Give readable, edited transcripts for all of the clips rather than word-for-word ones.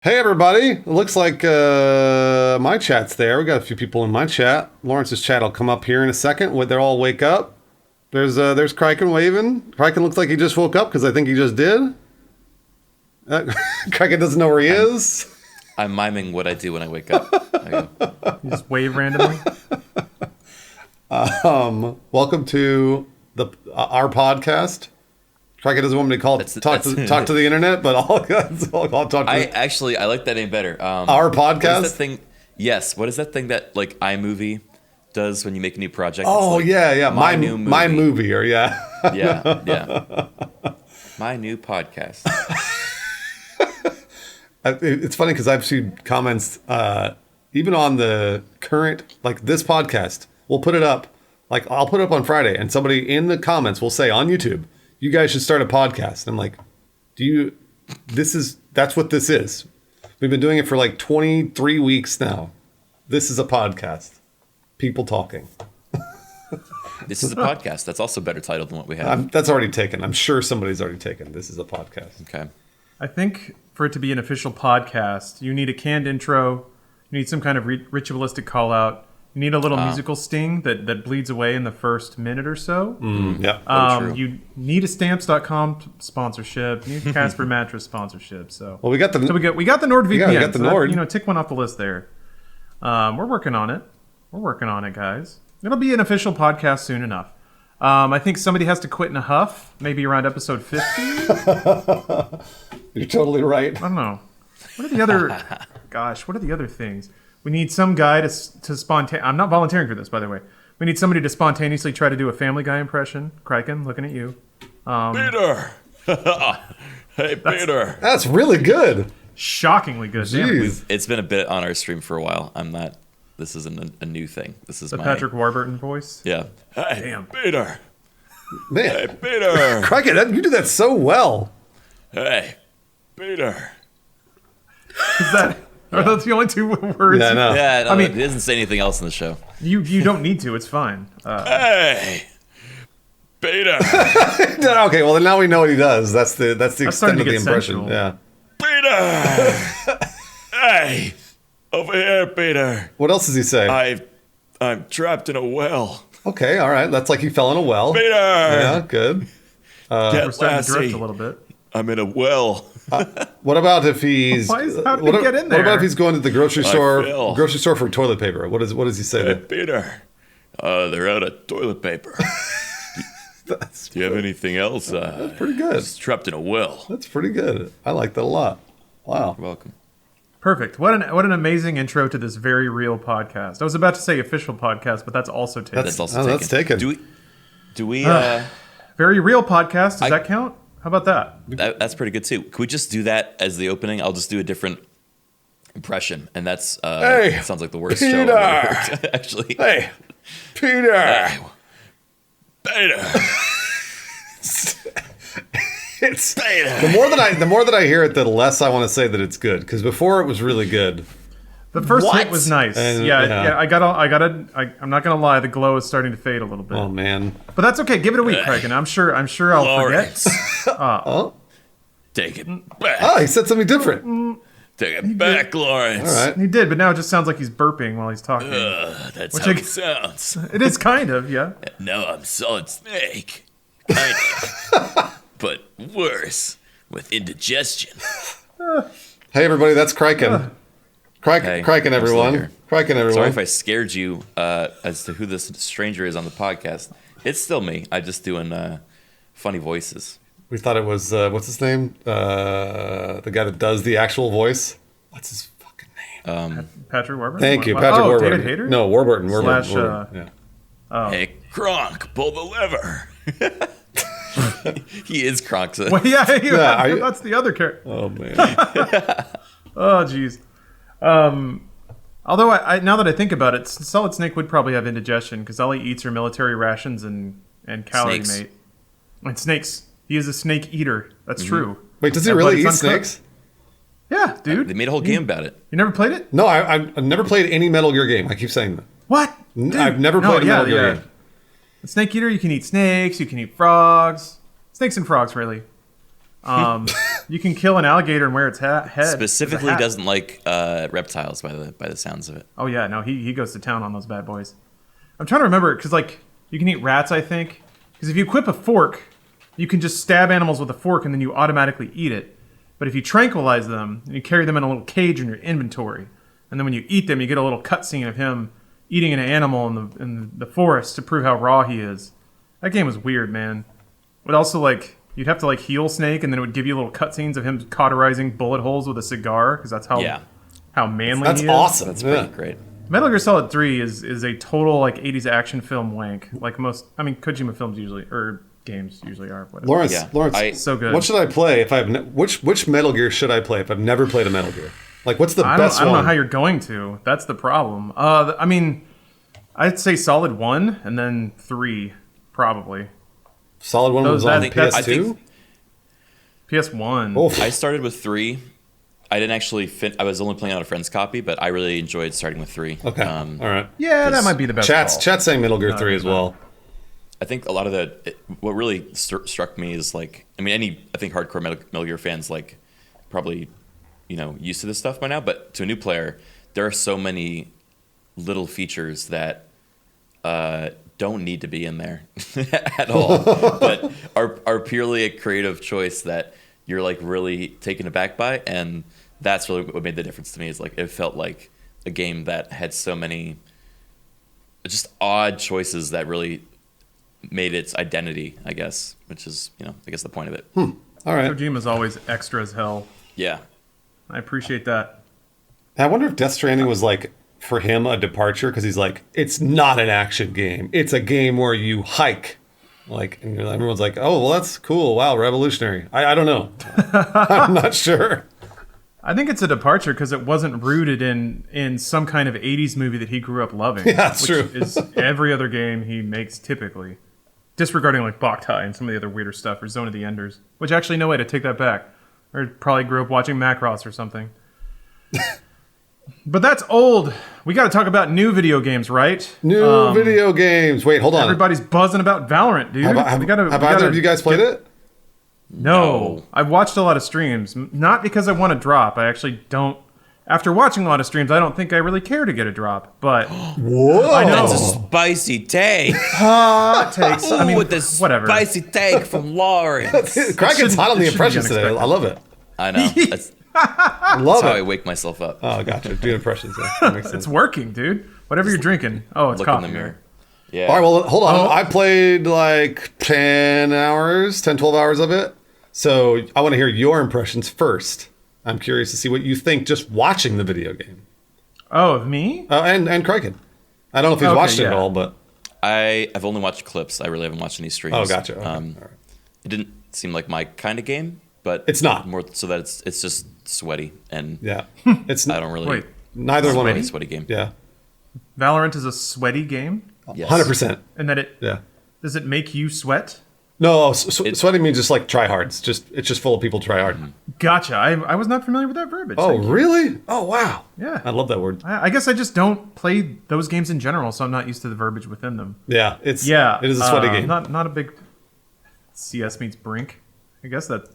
Hey everybody! It looks like my chat's there. We got a few people in my chat. Lawrence's chat will come up here in a second when they'll all wake up. There's Criken waving. Criken looks like he just woke up because I think he just did. Criken doesn't know where he is. I'm miming what I do when I wake up. There you go. You just wave randomly. Welcome to our podcast. Criken doesn't want me to talk to the internet, but I'll talk to I like that name better. our podcast. What is that thing? Yes. What is that thing that like iMovie does when you make a new project? Oh, like, yeah. My new movie. My movie, or yeah. Yeah. My new podcast. It's funny because I've seen comments, even on the current, like this podcast, we'll put it up, like I'll put it up on Friday, and somebody in the comments will say on YouTube, you guys should start a podcast. And I'm like, that's what this is. We've been doing it for like 23 weeks now. This is a podcast. People talking. This is a podcast. That's also better titled than what we have. That's already taken. I'm sure somebody's already taken. This is a podcast. Okay. I think for it to be an official podcast, you need a canned intro. You need some kind of ritualistic call out. You need a little musical sting that bleeds away in the first minute or so. Yeah. You need a stamps.com sponsorship. You need a Casper mattress sponsorship. So Well, we got the we got the NordVPN. Yeah, we got the Nord. Tick one off the list there. We're working on it. We're working on it, guys. It'll be an official podcast soon enough. I think somebody has to quit in a huff, maybe around episode 50. You're totally right. I don't know. What are the other... Gosh, what are the other things? We need some guy to spontaneously... I'm not volunteering for this, by the way. We need somebody to spontaneously try to do a Family Guy impression. Criken, looking at you. Peter! Hey, Peter! That's really good. Shockingly good. Jeez. It's been a bit on our stream for a while. This isn't a new thing. This is The Patrick Warburton voice. Yeah. Hey, Damn. Peter! Man. Hey, Peter! Criken, you do that so well. Hey, Peter! Is that... Are those the only two words? Yeah, I know. Yeah, no, I mean- he doesn't say anything else in the show. You don't need to. It's fine. Hey, Peter! Okay, well then now we know what he does. That's the extent starting to of the get impression. sensual. Yeah. Peter! Hey, over here, Peter. What else does he say? I'm trapped in a well. Okay, all right. That's like he fell in a well. Peter! Yeah, good. We're starting to drift a little bit. I'm in a well. What about if he's How did he get in there? What about if he's going to the grocery fell. store for toilet paper? What does he say Hey, there? Peter. They're out of toilet paper. Do you have anything else? That's pretty good. Just trapped in a well. That's pretty good. I like that a lot. Wow. You're welcome. Perfect. What an amazing intro to this very real podcast. I was about to say official podcast, but that's also taken. That's also Oh, taken. that's taken. Do we? Very real podcast. Does that count? How about that? That's pretty good too. Could we just do that as the opening? I'll just do a different impression, and that's Hey, sounds like the worst Peter. show I've ever heard, actually. Hey, Peter. Hey, Peter. It's Peter. the more that I hear it, the less I want to say that it's good. Because before it was really good. The first What? hit was nice. And, yeah. I'm not gonna lie. The glow is starting to fade a little bit. Oh man. But that's okay. Give it a week, Criken. I'm sure I'll Lawrence. forget. Oh. Take it back. Oh, he said something different. Take it back, Lawrence. All right. He did, but now it just sounds like he's burping while he's talking. That's Which how I- it sounds. It is kind of, yeah. Now I'm Solid Snake. Kind of. But worse, with indigestion. Hey everybody, that's Criken. Hey, Criken, I'm everyone. still here. Criken, everyone. Sorry if I scared you as to who this stranger is on the podcast. It's still me. I'm just doing funny voices. We thought it was what's his name? The guy that does the actual voice. What's his fucking name? Patrick Warburton. Thank you, What? Patrick Oh, Warburton. David Hayter? No, Warburton. Slash, Warburton. Yeah. Hey, Kronk, pull the lever. He is Kronk. So Well, yeah, are you- that's the other character. Oh man. Oh, jeez. Although now that I think about it, Solid Snake would probably have indigestion because all he eats are military rations and Calorie Snakes. Mate. And snakes. He is a snake eater. That's true. Wait, does he But really it's eat uncooked. snakes? Yeah, dude. they made a whole game about it. You never played it? No, I've never played any Metal Gear game. I keep saying that. What? Dude. I've never played a Metal Gear game. A snake eater, you can eat snakes, you can eat frogs. Snakes and frogs, really. You can kill an alligator and wear its head. as a Specifically, hat. doesn't like reptiles by the sounds of it. Oh yeah, no, he goes to town on those bad boys. I'm trying to remember because like you can eat rats, I think. Because if you equip a fork, you can just stab animals with a fork and then you automatically eat it. But if you tranquilize them and you carry them in a little cage in your inventory, and then when you eat them, you get a little cutscene of him eating an animal in the forest to prove how raw he is. That game was weird, man. But also like you'd have to like heal Snake, and then it would give you little cutscenes of him cauterizing bullet holes with a cigar because that's how manly That's he is. awesome. That's Yeah. pretty great. Metal Gear Solid 3 is a total like 80s action film wank. Like most, I mean, Kojima films usually or games usually are. Whatever. Lawrence, Yeah. Lawrence, So good. what should I play if I've which Metal Gear should I play if I've never played a Metal Gear? Like, what's the best I don't one? know how you're going to. That's the problem. I mean, I'd say Solid 1 and then 3 probably. Solid one was Those- on I think- I PS2. think- PS1. Oh, I started with 3. I didn't actually I was only playing on a friend's copy, but I really enjoyed starting with 3. okay, all right. Yeah, that might be the best. Chat's call. saying Metal Gear 3 as well. I think a lot of what really struck me is like, I mean, I think hardcore Metal Gear fans like probably, used to this stuff by now, but to a new player, there are so many little features that don't need to be in there at all, but are purely a creative choice that you're like really taken aback by, and that's really what made the difference to me. Is like it felt like a game that had so many just odd choices that really made its identity, I guess, which is I guess the point of it. All right. Kojima's always extra as hell. Yeah, I appreciate that. I wonder if Death Stranding was like for him a departure because he's like, it's not an action game. It's a game where you hike. Like, and everyone's like, oh, well, that's cool. Wow, revolutionary. I don't know. I'm not sure. I think it's a departure because it wasn't rooted in some kind of 80s movie that he grew up loving. Yeah, that's which true. is every other game he makes typically. Disregarding like Boktai and some of the other weirder stuff, or Zone of the Enders. Which actually, no way to take that back. Or probably grew up watching Macross or something. But that's old. We got to talk about new video games, right? New video games. Wait, hold on. Everybody's buzzing about Valorant, dude. Have We gotta- we either gotta of you guys played it? No. I've watched a lot of streams. Not because I want to drop. I actually don't. After watching a lot of streams, I don't think I really care to get a drop. But Whoa. I know. that's a spicy take. hot takes. I mean, with this whatever. spicy take from Lawrence. Criken's hot on the it should be impressions today. unexpected. I love it. I know. That's I love how I it. wake myself up. Oh, gotcha. Doing impressions. Yeah, that makes sense. It's working, dude. Whatever you're drinking. Oh, it's Look in coffee. the mirror. Yeah. All right, well, hold on. Oh. I played like 10 hours, 10, 12 hours of it. So I want to hear your impressions first. I'm curious to see what you think just watching the video game. Oh, of me? And Criken. I don't know if he's Okay, watched it at yeah. all, but I've only watched clips. I really haven't watched any streams. oh, gotcha. Okay. All right. It didn't seem like my kind of game, but It's not. more so that it's just sweaty, and Yeah, it's I don't really Wait, neither one of sweaty us. sweaty game. Yeah, Valorant is a sweaty game? Yes. 100%. And that it Yeah. does it make you sweat? No, sweating means just like try hard. It's just full of people try hard. Gotcha. I was not familiar with that verbiage. Oh, Thank you. really? Oh, wow. Yeah. I love that word. I guess I just don't play those games in general, so I'm not used to the verbiage within them. Yeah, it is a sweaty game. Not a big CS meets Brink. I guess that.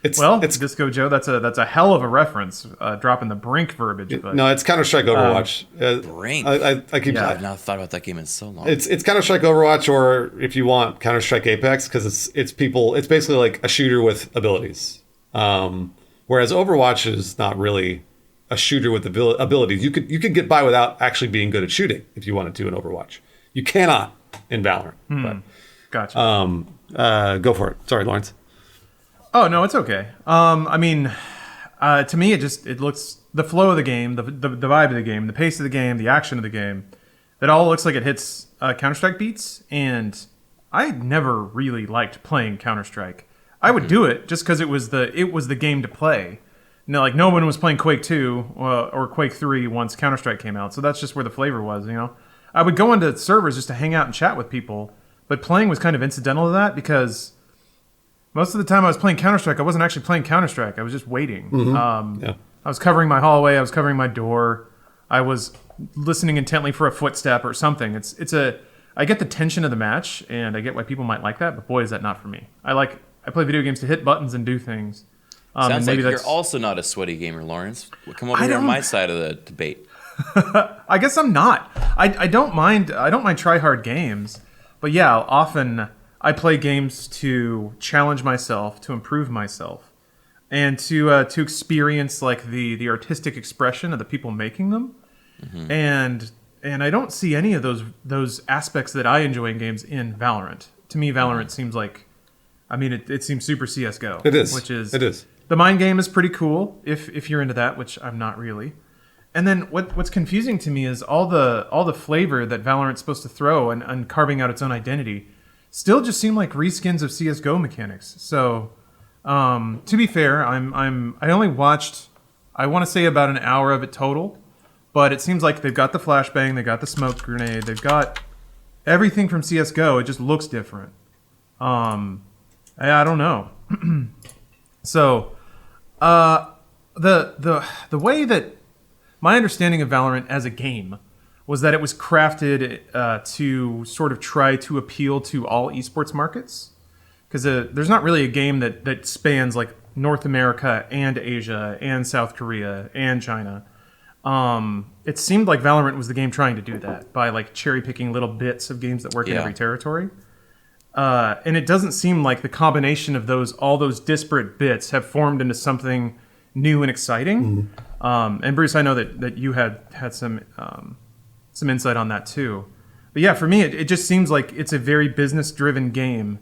It's Well, it's Disco Joe, that's a hell of a reference. Dropping the Brink verbiage, but no, it's Counter Strike Overwatch. Brink. I keep. Yeah. I've not thought about that game in so long. It's Counter Strike Overwatch, or if you want Counter Strike Apex, because it's basically like a shooter with abilities. Whereas Overwatch is not really a shooter with abilities. You could get by without actually being good at shooting if you wanted to in Overwatch. You cannot in Valorant. gotcha. But go for it. Sorry, Lawrence. Oh no, it's okay. I mean, to me, it looks the flow of the game, the vibe of the game, the pace of the game, the action of the game. It all looks like it hits Counter Strike beats, and I never really liked playing Counter Strike. I would do it just because it was the game to play. Like no one was playing Quake 2 or Quake 3 once Counter Strike came out, so that's just where the flavor was. I would go into servers just to hang out and chat with people, but playing was kind of incidental to that because most of the time I was playing Counter-Strike, I wasn't actually playing Counter-Strike. I was just waiting. Yeah. I was covering my hallway. I was covering my door. I was listening intently for a footstep or something. I get the tension of the match, and I get why people might like that, but boy, is that not for me. I like I play video games to hit buttons and do things. Sounds and like maybe you're that's, also not a sweaty gamer, Lawrence. Come over I here on don't- my side of the debate. I guess I'm not. I don't mind. I don't mind try hard games, but yeah, often I play games to challenge myself, to improve myself, and to experience like the artistic expression of the people making them. And I don't see any of those aspects that I enjoy in games in Valorant. To me, Valorant seems like, I mean, it seems super CS:GO. It is. Which is It is. the mind game is pretty cool if you're into that, which I'm not really. And then what's confusing to me is all the flavor that Valorant's supposed to throw and carving out its own identity still just seem like reskins of CS:GO mechanics. So to be fair, I only watched, I want to say, about an hour of it total, but it seems like they've got the flashbang, they've got the smoke grenade, they've got everything from CS:GO. It just looks different. I don't know. So the way that my understanding of Valorant as a game was that it was crafted to sort of try to appeal to all esports markets. Because there's not really a game that spans like North America and Asia and South Korea and China. It seemed like Valorant was the game trying to do that by like cherry picking little bits of games that work in every territory. And it doesn't seem like the combination of all those disparate bits have formed into something new and exciting. And Bruce, I know that you had some insight on that too. But yeah, for me, it just seems like it's a very business-driven game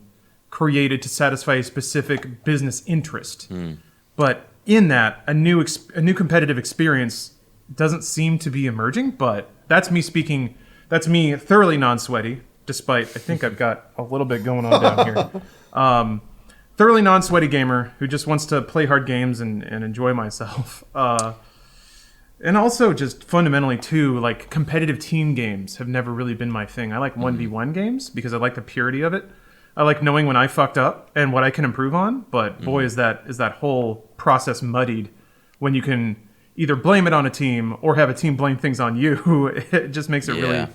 created to satisfy a specific business interest. But in that, a new competitive experience doesn't seem to be emerging. But that's me speaking. That's me thoroughly non-sweaty. Despite, I think I've got a little bit going on down here. Thoroughly non-sweaty gamer who just wants to play hard games and enjoy myself. And also just fundamentally too, like competitive team games have never really been my thing. I like 1v1 games because I like the purity of it. I like knowing when I fucked up and what I can improve on. But boy, is that whole process muddied when you can either blame it on a team or have a team blame things on you. It just makes it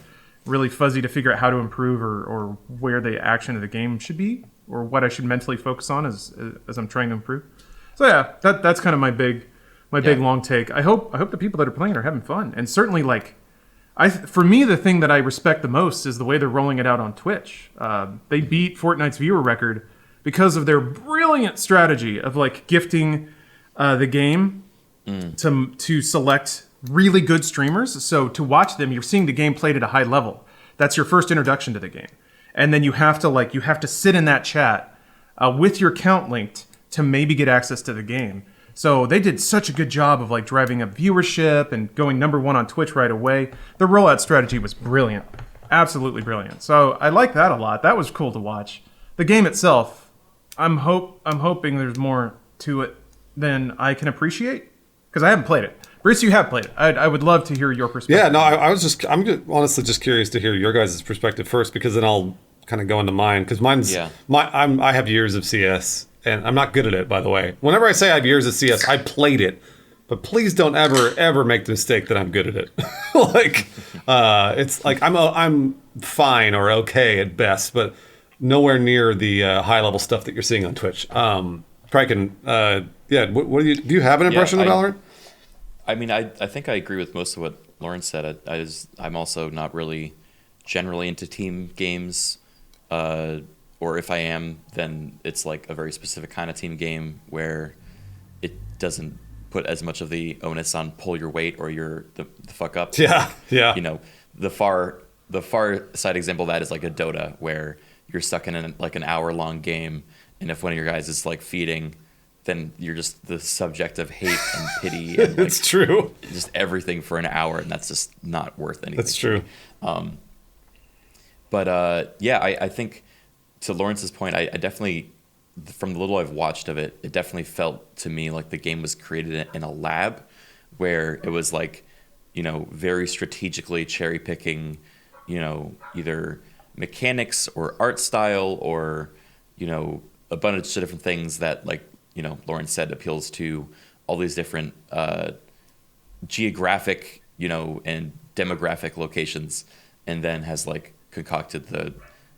really fuzzy to figure out how to improve or where the action of the game should be or what I should mentally focus on as I'm trying to improve. So yeah, that's kind of my big long take. I hope the people that are playing are having fun. And certainly like for me, the thing that I respect the most is the way they're rolling it out on Twitch. They beat Fortnite's viewer record because of their brilliant strategy of like gifting the game to select really good streamers. So to watch them, you're seeing the game played at a high level. That's your first introduction to the game. And then you have to sit in that chat with your account linked to maybe get access to the game. So they did such a good job of like driving up viewership and going #1 on Twitch right away. The rollout strategy was brilliant. Absolutely brilliant. So I like that a lot. That was cool to watch. The game itself, I'm hoping there's more to it than I can appreciate because I haven't played it. Bruce, you have played it. I would love to hear your perspective. Yeah, no, I'm honestly just curious to hear your guys' perspective first, because then I'll kind of go into mine, because I have years of CS, and I'm not good at it, by the way. Whenever I say I have years of CS, I played it, but please don't ever make the mistake that I'm good at it. Like, it's like I'm fine or okay at best, but nowhere near the high level stuff that you're seeing on Twitch. Criken, what do you have an impression of Valorant? I mean, I think I agree with most of what Lawrence said. I'm also not really generally into team games, or if I am, then it's like a very specific kind of team game where it doesn't put as much of the onus on pull your weight or you're the fuck up. Yeah. You know, the far side example of that is like a Dota where you're stuck in like an hour-long game, and if one of your guys is like feeding, then you're just the subject of hate and pity and like, it's true. Just everything for an hour, and that's just not worth anything. That's true. I think to Lawrence's point, I definitely, from the little I've watched of it, it definitely felt to me like the game was created in a lab where it was like, you know, very strategically cherry picking, you know, either mechanics or art style or, you know, a bunch of different things that, like, you know, Lawrence said, appeals to all these different geographic, you know, and demographic locations, and then has like concocted the,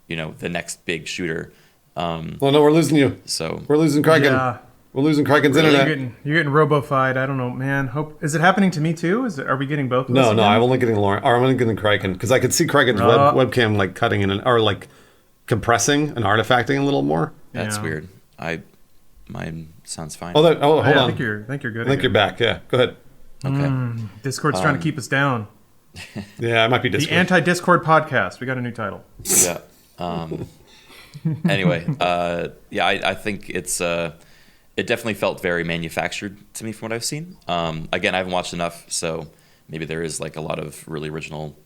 you know, the next big shooter. Well, no, we're losing you. So We're losing Criken. Yeah. We're losing Criken's You're internet. getting robo-fied. I don't know, man. Hope is it happening to me too? Are we getting both? Of us No, again? I'm only getting Lauren. Or I'm only getting Criken because I could see Criken's webcam like cutting in or like compressing and artifacting a little more. that's Yeah. weird. Mine sounds fine. Hold Yeah, on. I think you're good. I think you're back. Yeah, go ahead. Okay. Discord's trying to keep us down. Yeah, it might be The Discord. anti-Discord podcast. We got a new title. Yeah. Anyway, I think it definitely felt very manufactured to me from what I've seen. Again, I haven't watched enough, so maybe there is like a lot of really original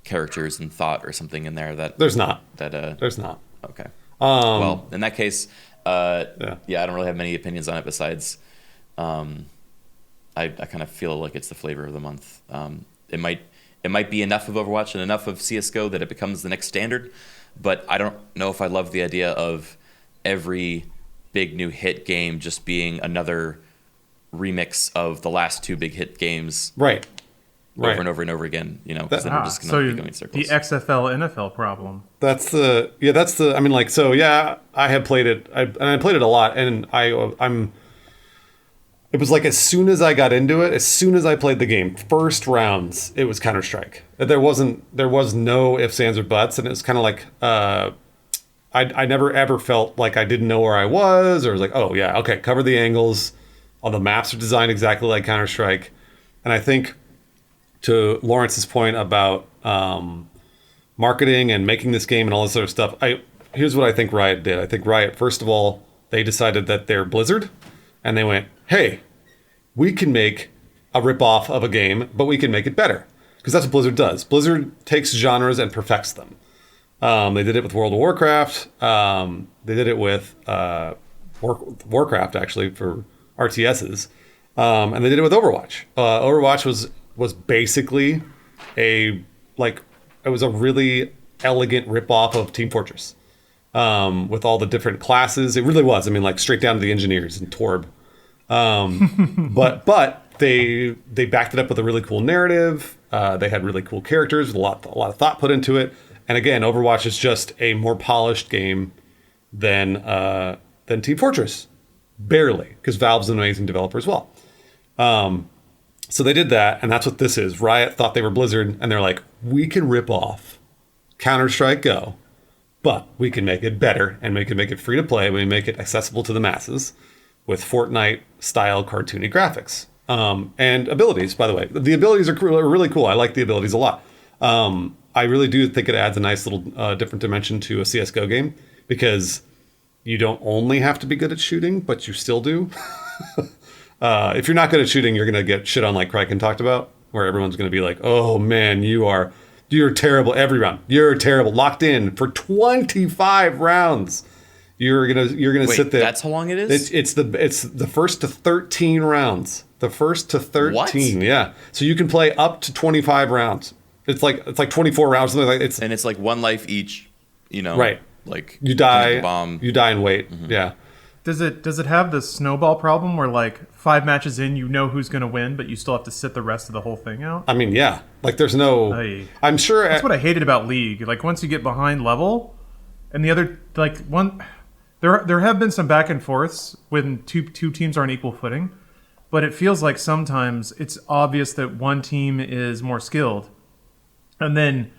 characters and thought or something in there that There's not. that There's not. okay. Well, in that case, I don't really have many opinions on it besides I kind of feel like it's the flavor of the month. It might be enough of Overwatch and enough of CS:GO that it becomes the next standard, but I don't know if I love the idea of every big new hit game just being another remix of the last two big hit games Right. over and over and over again, because then we're just going to be going in circles. the XFL NFL problem. That's the I mean, like, so yeah, I have played it. I played it a lot, and it was like as soon as I got into it, as soon as I played the game, first rounds, it was Counter-Strike. There was no ifs, ands, or buts, and it was kind of like I never ever felt like I didn't know where I was, or was like, oh yeah, okay, cover the angles. All the maps are designed exactly like Counter-Strike, and I think to Lawrence's point about marketing and making this game and all this other stuff, here's what I think Riot did. I think Riot, first of all, they decided that they're Blizzard, and they went, hey, we can make a ripoff of a game, but we can make it better. Because that's what Blizzard does. Blizzard takes genres and perfects them. They did it with World of Warcraft. They did it with Warcraft, actually, for RTSs. And they did it with Overwatch. Overwatch was basically it was a really elegant ripoff of Team Fortress. With all the different classes. It really was. I mean, like straight down to the engineers and Torb. But they backed it up with a really cool narrative. They had really cool characters with a lot of thought put into it. And again, Overwatch is just a more polished game than Team Fortress, barely, because Valve's an amazing developer as well. So they did that, and that's what this is. Riot thought they were Blizzard, and they're like, we can rip off Counter-Strike Go, but we can make it better, and we can make it free to play. We can make it accessible to the masses with Fortnite-style cartoony graphics and abilities. By the way, the abilities are really cool. I like the abilities a lot. I really do think it adds a nice little different dimension to a CS:GO game because you don't only have to be good at shooting, but you still do. If you're not good at shooting, you're gonna get shit on like Criken talked about, where everyone's gonna be like, "Oh man, you're terrible every round. You're terrible. Locked in for 25 rounds. You're gonna Wait, sit there. that's how long it is? It's the first to 13 rounds. The first to 13. What? Yeah. So you can play up to 25 rounds. It's like 24 rounds. Something like And it's like one life each. Right. Like you die. Bomb. You die and wait. Mm-hmm. Yeah. Does it have the snowball problem where like 5 matches in you know who's going to win, but you still have to sit the rest of the whole thing out? I mean, yeah. Like there's no. I'm sure. That's what I hated about League. Like once you get behind level, and the other like one, there have been some back and forths when two teams are on equal footing, but it feels like sometimes it's obvious that one team is more skilled, and then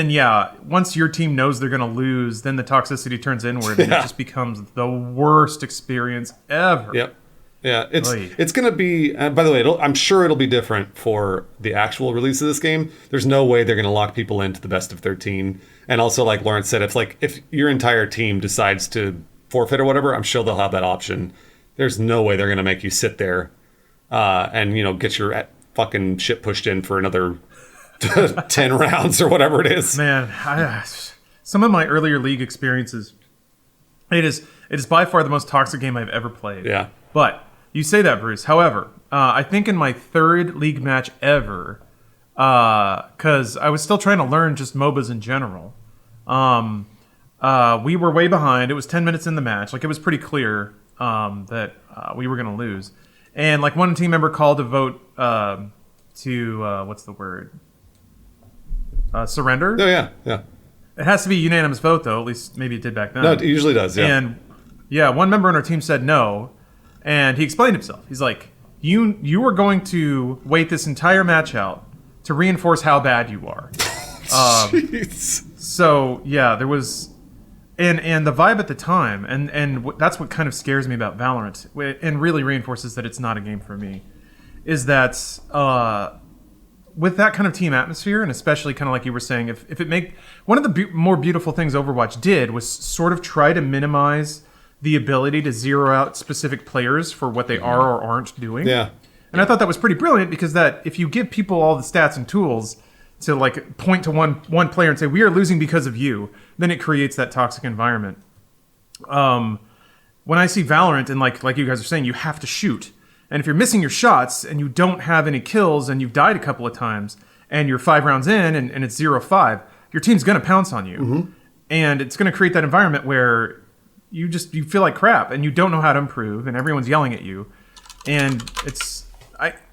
yeah, once your team knows they're going to lose, then the toxicity turns inward, and it just becomes the worst experience ever. Yep. Yeah, it's going to be. By the way, I'm sure it'll be different for the actual release of this game. There's no way they're going to lock people into the best of 13. And also, like Lawrence said, if your entire team decides to forfeit or whatever, I'm sure they'll have that option. There's no way they're going to make you sit there and get your fucking shit pushed in for another 10 rounds or whatever it is. Man, some of my earlier League experiences, it is by far the most toxic game I've ever played. Yeah. But you say that, Bruce. However, I think in my third League match ever, because I was still trying to learn just MOBAs in general, we were way behind. It was 10 minutes in the match. Like, it was pretty clear that we were going to lose. And, like, one team member called to vote to, what's the word? Surrender? Oh, yeah, yeah. It has to be a unanimous vote, though. At least maybe it did back then. No, it usually does. Yeah. And yeah, one member on our team said no, and he explained himself. He's like, "You were going to wait this entire match out to reinforce how bad you are." Jeez. So yeah, there was, and the vibe at the time, and that's what kind of scares me about Valorant, and really reinforces that it's not a game for me, is that with that kind of team atmosphere, and especially kind of like you were saying, if it make one of the more beautiful things Overwatch did was sort of try to minimize the ability to zero out specific players for what they are or aren't doing. Yeah. And I thought that was pretty brilliant because that if you give people all the stats and tools to like point to one player and say we are losing because of you, then it creates that toxic environment. When I see Valorant and like you guys are saying, you have to shoot. And if you're missing your shots and you don't have any kills and you've died a couple of times and you're 5 rounds in and it's 0-5, your team's going to pounce on you. Mm-hmm. And it's going to create that environment where you feel like crap and you don't know how to improve and everyone's yelling at you. And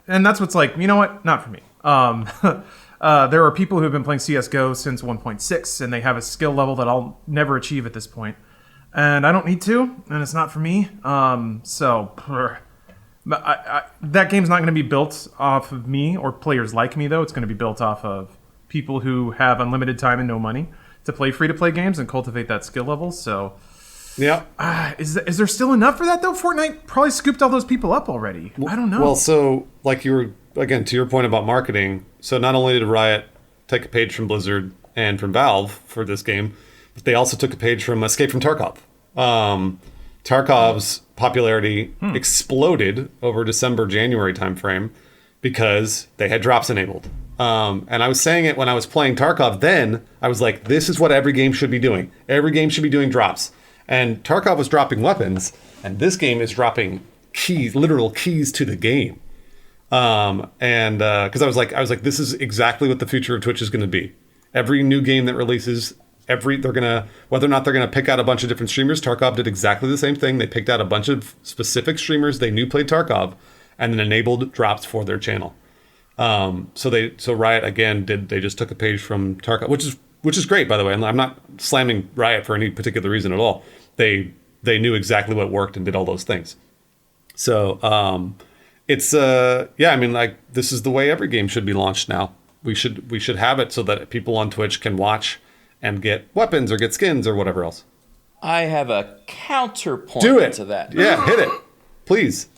that's what's like, you know what? Not for me. There are people who have been playing CSGO since 1.6 and they have a skill level that I'll never achieve at this point. And I don't need to, and it's not for me. That game's not going to be built off of me or players like me, though. It's going to be built off of people who have unlimited time and no money to play free-to-play games and cultivate that skill level. So, yeah. Is there still enough for that, though? Fortnite probably scooped all those people up already. I don't know. Well, so, like you were, again, to your point about marketing, so not only did Riot take a page from Blizzard and from Valve for this game, but they also took a page from Escape from Tarkov. Tarkov's popularity exploded over December-January timeframe because they had drops enabled. And I was saying it when I was playing Tarkov then. I was like, this is what every game should be doing. Every game should be doing drops. And Tarkov was dropping weapons, and this game is dropping keys, literal keys to the game. Because I was like, this is exactly what the future of Twitch is going to be. Every new game that releases, whether or not they're gonna pick out a bunch of different streamers. Tarkov did exactly the same thing. They picked out a bunch of specific streamers they knew played Tarkov, and then enabled drops for their channel. So Riot again they just took a page from Tarkov, which is great, by the way. And I'm not slamming Riot for any particular reason at all. They knew exactly what worked and did all those things. So it's I mean, like, this is the way every game should be launched now. We should have it so that people on Twitch can watch and get weapons or get skins or whatever else. I have a counterpoint to that. Yeah, hit it, please.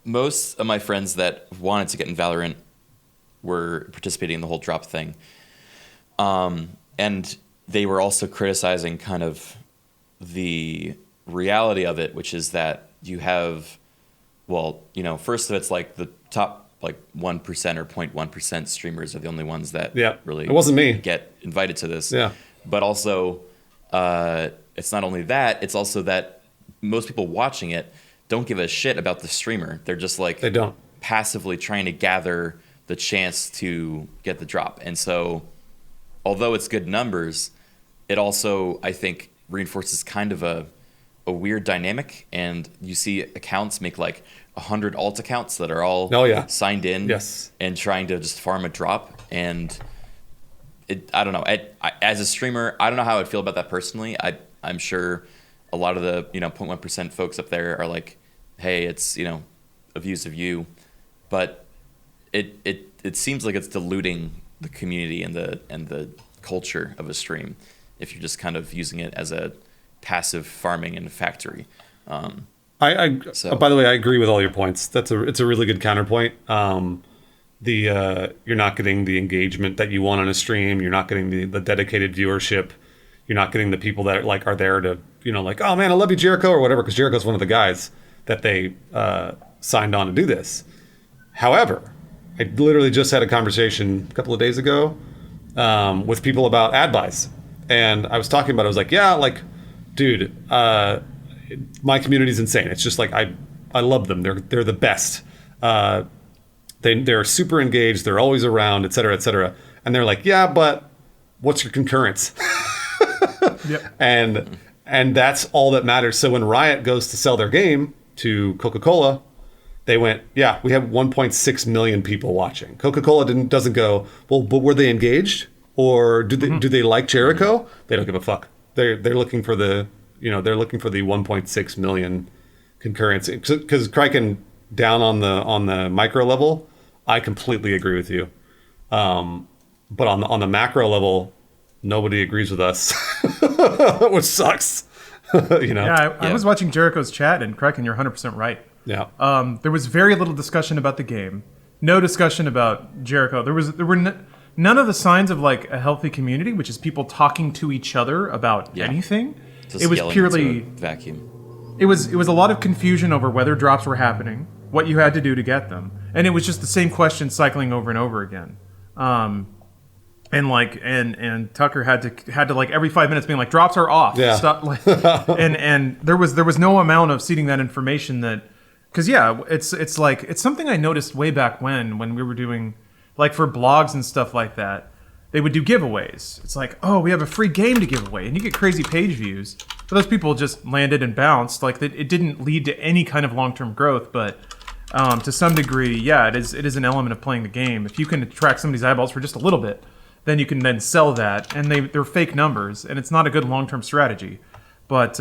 Most of my friends that wanted to get in Valorant were participating in the whole drop thing. And they were also criticizing kind of the reality of it, which is that you have, first of it's like the top 1% or 0.1% streamers are the only ones that really it wasn't me. Get invited to this. Yeah. But also, it's not only that, it's also that most people watching it don't give a shit about the streamer. They're just they don't passively trying to gather the chance to get the drop. And so, although it's good numbers, it also, I think, reinforces kind of a weird dynamic. And you see accounts make 100 alt accounts that are all signed in and trying to just farm a drop. And I don't know. As a streamer, I don't know how I'd feel about that personally. I'm sure a lot of the 0.1% folks up there are like, hey, it's a views of you, but it seems like it's diluting the community and the culture of a stream if you're just kind of using it as a passive farming in a factory. By the way, I agree with all your points. It's a really good counterpoint. You're not getting the engagement that you want on a stream. You're not getting the dedicated viewership. You're not getting the people that are there to oh man, I love you, Jericho, or whatever, because Jericho's one of the guys that they signed on to do this. However, I literally just had a conversation a couple of days ago with people about ad buys, and I was talking about it. I was like, dude, my community's insane. It's just I love them. They're the best. They're super engaged. They're always around, et cetera, et cetera. And they're like, yeah, but what's your concurrence? Yep. And that's all that matters. So when Riot goes to sell their game to Coca-Cola, they went, yeah, we have 1.6 million people watching. Coca-Cola doesn't go, well, but were they engaged? or do they like Jericho? They don't give a fuck. They're looking for the 1.6 million concurrency, because Criken, down on the micro level, I completely agree with you. But on the macro level, nobody agrees with us, which sucks. Yeah, I was watching Jericho's chat, and Criken, you're 100% right. Yeah. There was very little discussion about the game. No discussion about Jericho. There were none of the signs of like a healthy community, which is people talking to each other about anything. Just it was yelling purely into a vacuum. It was a lot of confusion over whether drops were happening, what you had to do to get them, and it was just the same question cycling over and over again. And Tucker had to like every 5 minutes being like, drops are off. Yeah. Stop, like, and there was no amount of seeding that information that, because it's like, it's something I noticed way back when we were doing, like, for blogs and stuff like that, they would do giveaways. It's like, oh, we have a free game to give away, and you get crazy page views. But those people just landed and bounced. Like, it didn't lead to any kind of long-term growth, but to some degree, yeah, it is an element of playing the game. If you can attract somebody's eyeballs for just a little bit, then you can then sell that, and they're fake numbers, and it's not a good long-term strategy. But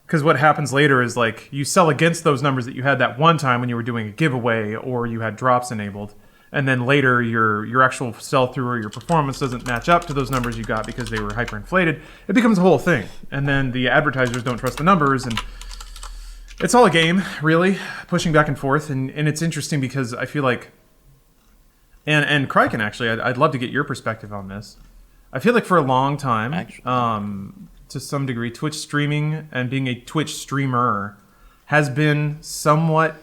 because what happens later is, like, you sell against those numbers that you had that one time when you were doing a giveaway or you had drops enabled, and then later your actual sell-through or your performance doesn't match up to those numbers you got because they were hyperinflated. It becomes a whole thing, and then the advertisers don't trust the numbers, and it's all a game, really, pushing back and forth. And it's interesting because I feel like, and Criken, actually, I'd love to get your perspective on this. I feel like for a long time, to some degree, Twitch streaming and being a Twitch streamer has been somewhat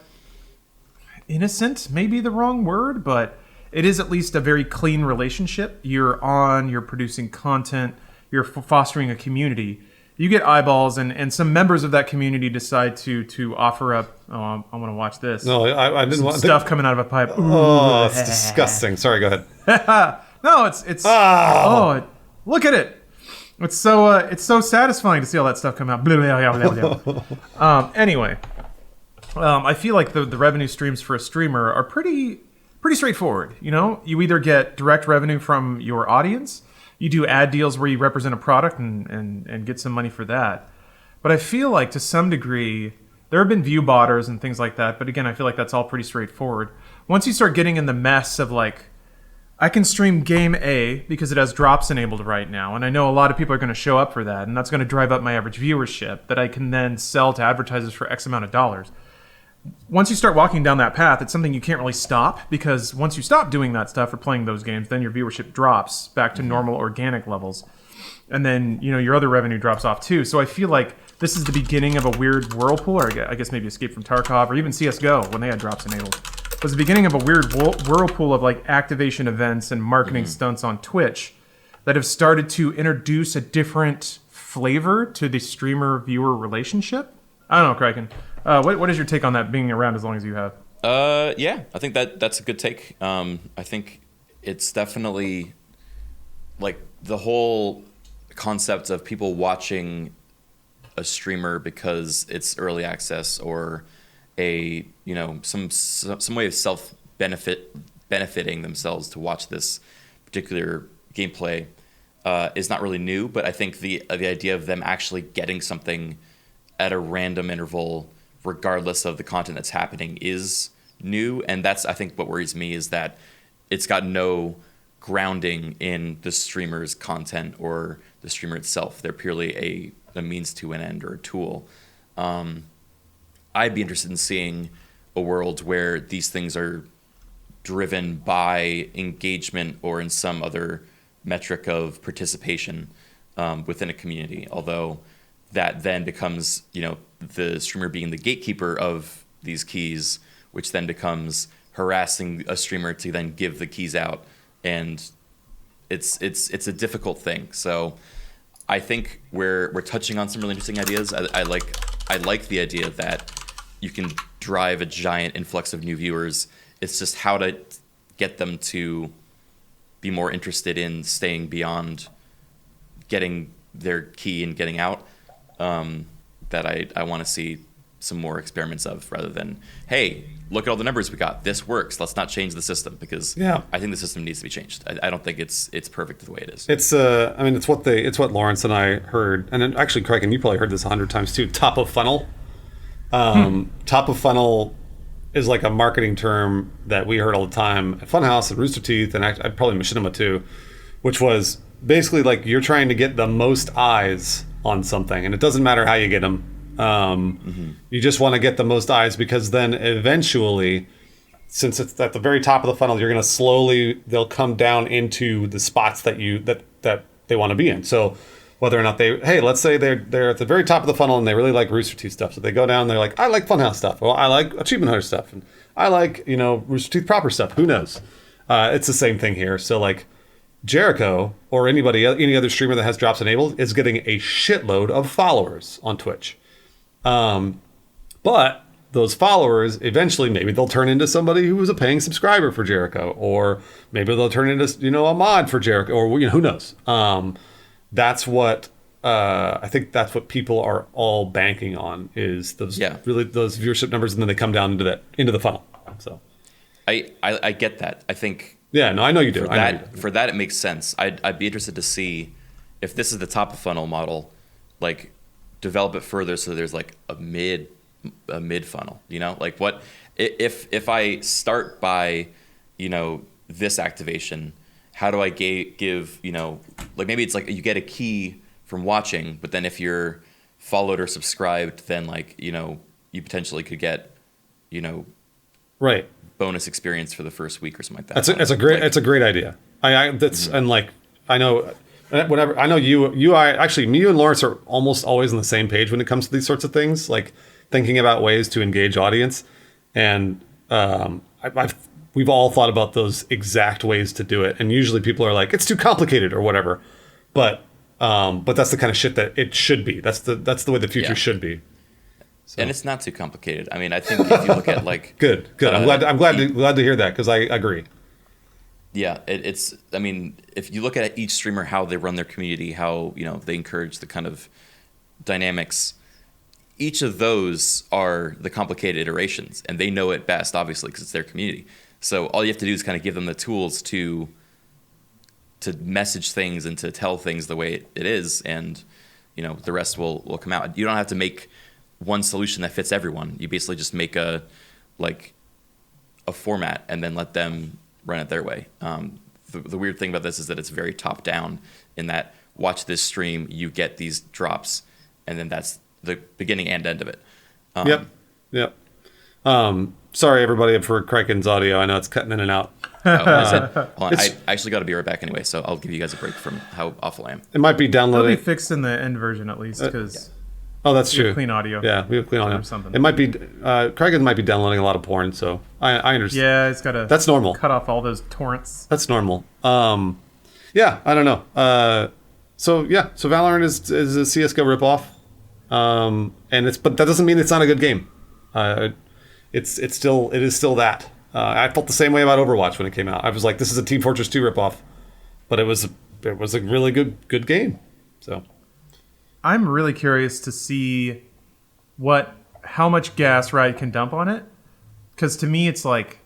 innocent, maybe the wrong word, but it is at least a very clean relationship. You're producing content, you're fostering a community. You get eyeballs, and some members of that community decide to offer up. Oh, I want to watch this. No, I didn't want stuff coming out of a pipe. Oh, it's disgusting. Sorry, go ahead. No, it's. Oh, look at it. It's so satisfying to see all that stuff come out. Anyway, I feel like the revenue streams for a streamer are pretty straightforward. You know, you either get direct revenue from your audience, you do ad deals where you represent a product and get some money for that. But I feel like to some degree there have been view botters and things like that. But again, I feel like that's all pretty straightforward. Once you start getting in the mess of like, I can stream game A because it has drops enabled right now, and I know a lot of people are going to show up for that, and that's going to drive up my average viewership that I can then sell to advertisers for X amount of dollars. Once you start walking down that path, it's something you can't really stop, because once you stop doing that stuff or playing those games, then your viewership drops back to normal organic levels. And then, you know, your other revenue drops off too. So I feel like this is the beginning of a weird whirlpool, or I guess maybe Escape from Tarkov, or even CSGO when they had drops enabled. It was the beginning of a weird whirlpool of like activation events and marketing stunts on Twitch that have started to introduce a different flavor to the streamer-viewer relationship. I don't know, Criken. What is your take on that, being around as long as you have? Yeah, I think that's a good take. I think it's definitely like the whole concept of people watching a streamer because it's early access or a, you know, some way of benefiting themselves to watch this particular gameplay is not really new. But I think the idea of them actually getting something at a random interval, regardless of the content that's happening, is new. And that's, I think, what worries me, is that it's got no grounding in the streamer's content or the streamer itself. They're purely a means to an end or a tool. I'd be interested in seeing a world where these things are driven by engagement or in some other metric of participation within a community. Although that then becomes, you know, the streamer being the gatekeeper of these keys, which then becomes harassing a streamer to then give the keys out, and it's a difficult thing. So I think we're touching on some really interesting ideas. I like the idea that you can drive a giant influx of new viewers. It's just how to get them to be more interested in staying beyond getting their key and getting out. That I want to see some more experiments of, rather than, hey, look at all the numbers we got. This works. Let's not change the system, because I think the system needs to be changed. I don't think it's perfect the way it is. It's I mean, it's what Lawrence and I heard, and then actually, Criken, you probably heard this 100 times too. Top of funnel. Top of funnel is like a marketing term that we heard all the time at Funhouse and Rooster Teeth, and I'd probably Machinima too, which was basically like you're trying to get the most eyes on something, and it doesn't matter how you get them. You just want to get the most eyes, because then eventually, since it's at the very top of the funnel, you're going to they'll come down into the spots that they want to be in. So whether or not let's say they're at the very top of the funnel and they really like Rooster Teeth stuff. So they go down, they're like, I like Funhouse stuff. Well, I like Achievement Hunter stuff. And I like, Rooster Teeth proper stuff. Who knows? It's the same thing here. So like Jericho or any other streamer that has drops enabled is getting a shitload of followers on Twitch. But those followers, eventually, maybe they'll turn into somebody who was a paying subscriber for Jericho, or maybe they'll turn into, a mod for Jericho, or, who knows? That's what, I think that's what people are all banking on, is those viewership numbers, and then they come down into the funnel. So I get that. I think. Yeah, no, I know you do. For that, it makes sense. I'd be interested to see if this is the top of funnel model, like, develop it further so there's like a mid funnel, like what if I start by this activation, how do I give like maybe it's like you get a key from watching, but then if you're followed or subscribed, then like you potentially could get right bonus experience for the first week or something like that. That's a great idea. And like I know. Whatever. I know you and Lawrence are almost always on the same page when it comes to these sorts of things, like thinking about ways to engage audience. And we've all thought about those exact ways to do it. And usually people are like, it's too complicated or whatever. But that's the kind of shit that it should be. That's the way the future should be. So. And it's not too complicated. I mean, I think if you look at like good. I'm glad to hear that, because I agree. Yeah, it's. I mean, if you look at each streamer, how they run their community, how they encourage the kind of dynamics, each of those are the complicated iterations, and they know it best, obviously, because it's their community. So all you have to do is kind of give them the tools to message things and to tell things the way it is, and the rest will come out. You don't have to make one solution that fits everyone. You basically just make a format and then let them run it their way. The weird thing about this is that it's very top down, in that watch this stream, you get these drops, and then that's the beginning and end of it. Yep. Sorry everybody for Criken's audio. I know it's cutting in and out. I actually got to be right back anyway, so I'll give you guys a break from how awful I am. It might be downloading. It'll be fixed in the end version at least, because oh, that's true. Clean audio. Yeah, we have clean audio. Or something. It might be Criken might be downloading a lot of porn, so I understand. Yeah, it's got to. That's normal. Cut off all those torrents. That's normal. Yeah, I don't know. So Valorant is a CS:GO ripoff, but that doesn't mean it's not a good game. It is still that. I felt the same way about Overwatch when it came out. I was like, this is a Team Fortress 2 ripoff, but it was a really good game. So I'm really curious to see how much gas Riot can dump on it, because to me it's like,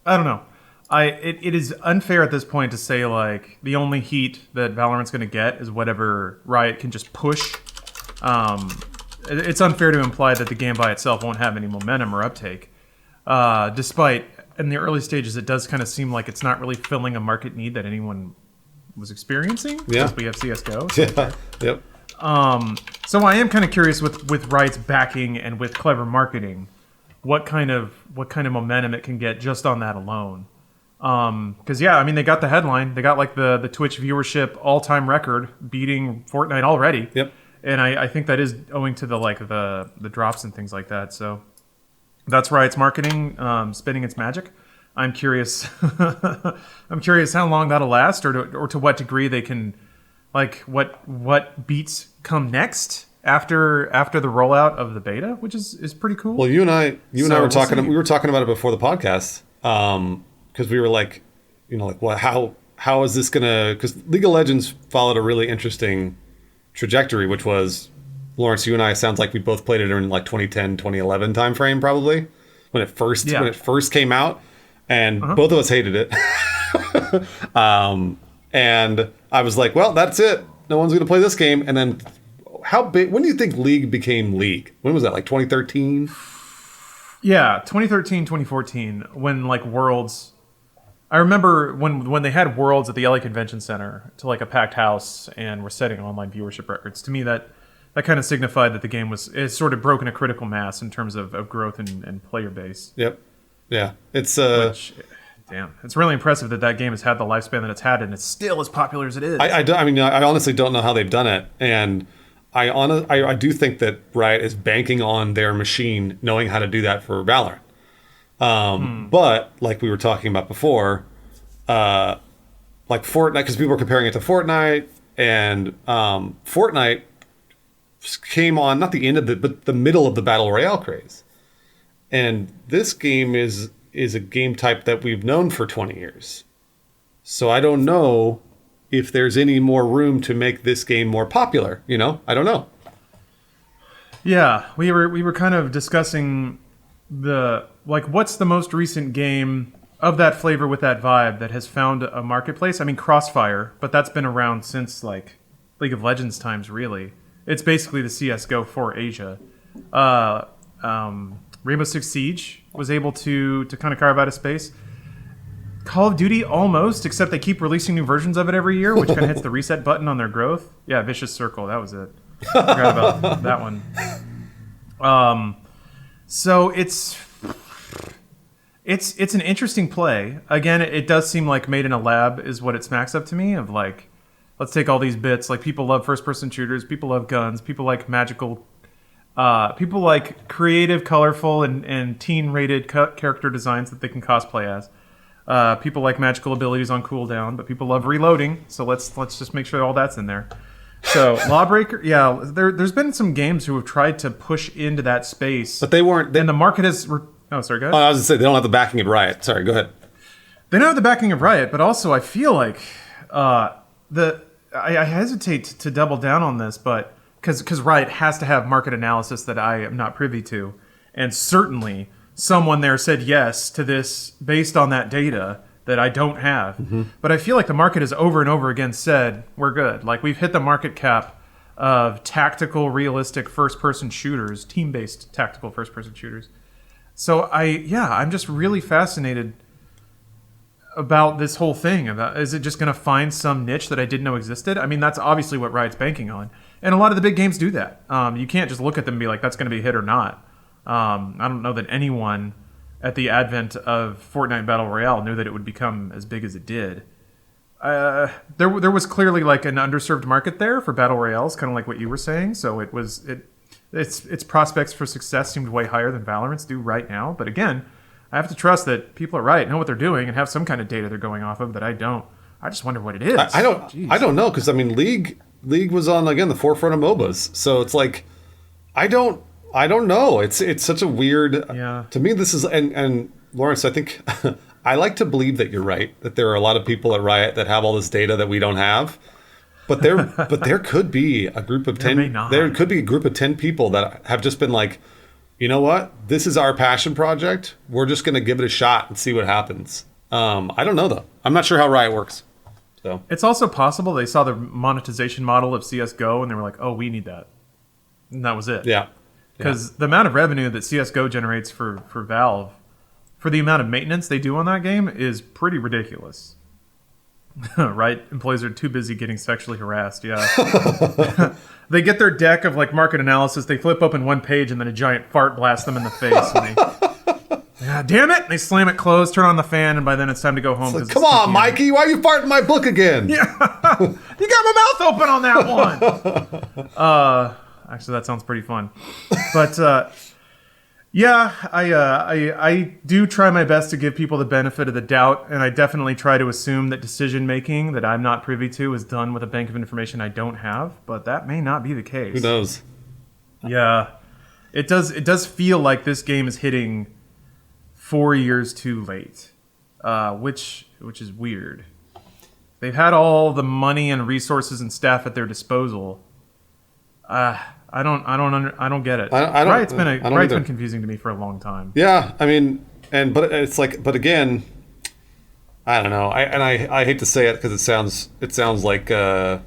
I don't know. It is unfair at this point to say like the only heat that Valorant's going to get is whatever Riot can just push. It's unfair to imply that the game by itself won't have any momentum or uptake, despite in the early stages it does kind of seem like it's not really filling a market need that anyone was experiencing. Yeah, because we have CS:GO. So yeah. Yep. So I am kind of curious with Riot's backing and with clever marketing, what kind of momentum it can get just on that alone. Because I mean, they got the headline, they got like the Twitch viewership all-time record, beating Fortnite already. Yep. And I think that is owing to the drops and things like that. So that's Riot's marketing spinning its magic. I'm curious. I'm curious how long that'll last, or to what degree they can, like, what beats come next after the rollout of the beta, which is pretty cool. Well, you and I were talking. We were talking about it before the podcast, because we were like, what? How is this gonna? Because League of Legends followed a really interesting trajectory, which was Lawrence, you and I, sounds like we both played it in like 2010, 2011 timeframe, probably when it first came out, and both of us hated it. And I was like, well, that's it. No one's going to play this game. And then how big, when do you think League became League? When was that? Like 2013? Yeah, 2013, 2014, when like Worlds. I remember when they had Worlds at the LA Convention Center to like a packed house and were setting online viewership records. To me, that kind of signified that the game it's sort of broken a critical mass in terms of growth and player base. Yep. Yeah. It's Damn, it's really impressive that game has had the lifespan that it's had, and it's still as popular as it is. I honestly don't know how they've done it, and I do think that Riot is banking on their machine knowing how to do that for Valorant. But like we were talking about before, like Fortnite, because people were comparing it to Fortnite, and Fortnite came on not the end of but the middle of the battle royale craze, and this game is a game type that we've known for 20 years. So I don't know if there's any more room to make this game more popular. I don't know. Yeah, we were kind of discussing what's the most recent game of that flavor with that vibe that has found a marketplace. I mean, Crossfire, but that's been around since like League of Legends times, really. It's basically the CS:GO for Asia. Rainbow Six Siege was able to kind of carve out a space. Call of Duty almost, except they keep releasing new versions of it every year, which kind of hits the reset button on their growth. Yeah, Vicious Circle, that was it. I forgot about that one. So it's an interesting play. Again, it does seem like made in a lab is what it smacks up to me of like, let's take all these bits. Like people love first-person shooters, people love guns, people like magical. People like creative, colorful, and teen-rated character designs that they can cosplay as. People like magical abilities on cooldown, but people love reloading. So let's just make sure all that's in there. So Lawbreaker, yeah, there's been some games who have tried to push into that space, but they weren't. And the market has. Oh, sorry, go ahead. I was going to say they don't have the backing of Riot. Sorry, go ahead. They don't have the backing of Riot, but also I feel like I hesitate to double down on this, but. Because Riot has to have market analysis that I am not privy to. And certainly someone there said yes to this based on that data that I don't have. Mm-hmm. But I feel like the market has over and over again said, we're good. Like we've hit the market cap of tactical, realistic first-person shooters, team-based tactical first-person shooters. So I'm just really fascinated about this whole thing. Is it just going to find some niche that I didn't know existed? I mean, that's obviously what Riot's banking on. And a lot of the big games do that. You can't just look at them and be like, that's going to be a hit or not. I don't know that anyone at the advent of Fortnite Battle Royale knew that it would become as big as it did. There was clearly like an underserved market there for Battle Royales, kind of like what you were saying. So its prospects for success seemed way higher than Valorant's do right now. But again, I have to trust that people are right, know what they're doing, and have some kind of data they're going off of that I don't. I just wonder what it is. I don't know, because I mean, League was on, again, the forefront of MOBAs. So it's like, I don't know. It's such a weird, to me, this is, and Lawrence, I think, I like to believe that you're right, that there are a lot of people at Riot that have all this data that we don't have. But there could be a group of 10, there could be a group of 10 people that have just been like, you know what? This is our passion project. We're just going to give it a shot and see what happens. I don't know, though. I'm not sure how Riot works. So it's also possible they saw the monetization model of CS:GO and they were like, oh, we need that. And that was it. Yeah. Because the amount of revenue that CS:GO generates for Valve, for the amount of maintenance they do on that game, is pretty ridiculous. Right? Employees are too busy getting sexually harassed, yeah. They get their deck of like market analysis, they flip open one page, and then a giant fart blasts them in the face. And damn it! And they slam it closed, turn on the fan, and by then it's time to go home. Like, come on, Mikey, why are you farting my book again? Yeah, you got my mouth open on that one. Actually, that sounds pretty fun. But yeah, I do try my best to give people the benefit of the doubt, and I definitely try to assume that decision making that I'm not privy to is done with a bank of information I don't have. But that may not be the case. Who knows? Yeah, it does. It does feel like this game is hitting 4 years too late, which is weird. They've had all the money and resources and staff at their disposal. I don't get it. I don't. Riot's been I don't Riot's either. been confusing to me for a long time. Yeah, I mean, but it's like, but again, I don't know. I hate to say it because it sounds like I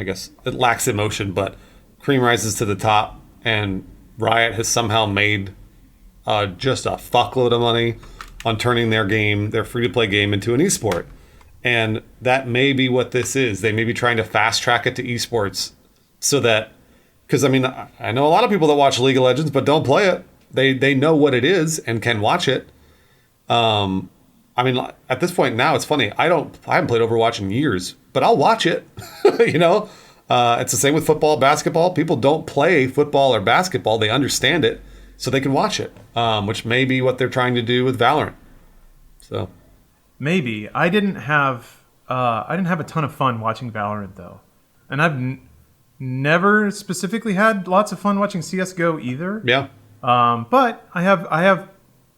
guess it lacks emotion, but cream rises to the top, and Riot has somehow made just a fuckload of money on turning their free to play game into an esport, and that may be what this is. They may be trying to fast track it to esports, so that because I mean I know a lot of people that watch League of Legends but don't play it. They know what it is and can watch it. I mean, at this point now, it's funny. I haven't played Overwatch in years, but I'll watch it. You know, it's the same with football, basketball. People don't play football or basketball; they understand it, so they can watch it. Which may be what they're trying to do with Valorant. So Maybe I didn't have a ton of fun watching Valorant though, and I've never specifically had lots of fun watching CS:GO either. yeah, But I have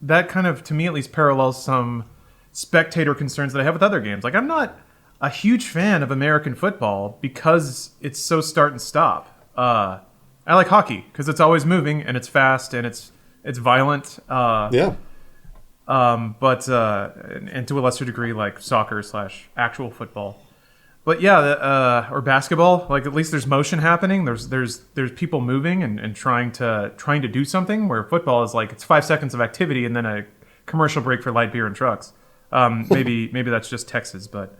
that kind of, to me at least, parallels some spectator concerns that I have with other games. Like, I'm not a huge fan of American football because it's so start and stop. I like hockey because it's always moving and it's fast and it's violent. yeah. But and to a lesser degree, like soccer / actual football. But yeah, or basketball. Like, at least there's motion happening. There's people moving and trying to do something. Where football is like, it's 5 seconds of activity and then a commercial break for light beer and trucks. Maybe that's just Texas, but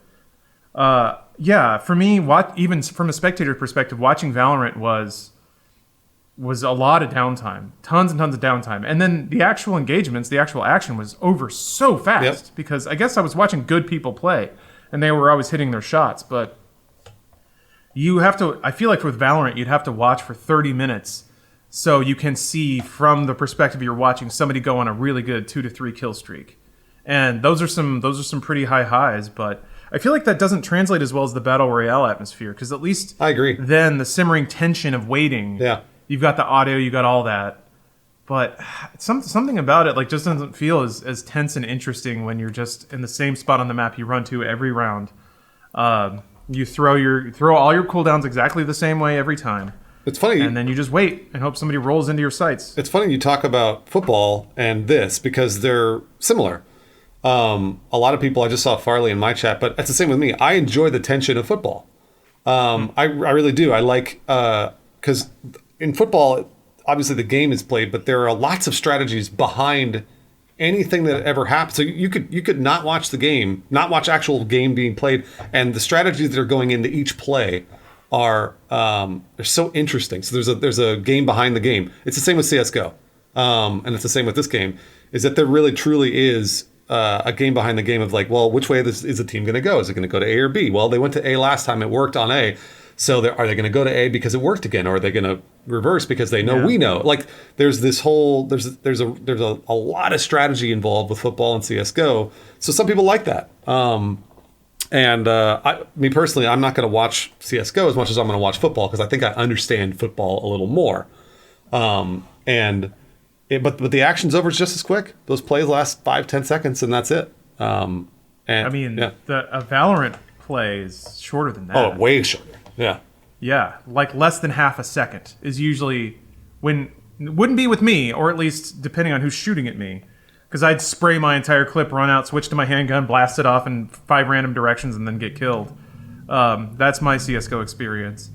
yeah, for me, even from a spectator perspective, watching Valorant was a lot of downtime, tons and tons of downtime, and then the actual engagements, the actual action was over so fast because I guess I was watching good people play, and they were always hitting their shots. But you have to, I feel like with Valorant, you'd have to watch for 30 minutes so you can see from the perspective you're watching somebody go on a really good 2 to 3 kill streak. And those are some pretty high highs, but I feel like that doesn't translate as well as the Battle Royale atmosphere, because at least I agree. Then the simmering tension of waiting, you've got the audio, you got all that, but something about it like just doesn't feel as tense and interesting when you're just in the same spot on the map you run to every round. You throw all your cooldowns exactly the same way every time. It's funny. And then you just wait and hope somebody rolls into your sights. It's funny you talk about football and this because they're similar. A lot of people, I just saw Farley in my chat, but it's the same with me. I enjoy the tension of football. I really do. I like, because in football, obviously the game is played, but there are lots of strategies behind anything that ever happens. So you could not watch the game, not watch actual game being played, and the strategies that are going into each play are they're so interesting. So there's a game behind the game. It's the same with CS:GO, and it's the same with this game. Is that there really truly is a game behind the game of like, well, which way is the team going to go? Is it going to go to A or B? Well, they went to A last time; it worked on A. So are they going to go to A because it worked again, or are they going to reverse because they know we know? Like, there's this whole there's a lot of strategy involved with football and CS:GO. So some people like that. Me personally, I'm not going to watch CS:GO as much as I'm going to watch football because I think I understand football a little more. But the action's over just as quick. Those plays last 5-10 seconds, and that's it. A Valorant play is shorter than that. Oh, way shorter. Yeah. Yeah, like less than half a second is usually when wouldn't be with me, or at least depending on who's shooting at me, because I'd spray my entire clip, run out, switch to my handgun, blast it off in 5 random directions, and then get killed. That's my CS:GO experience.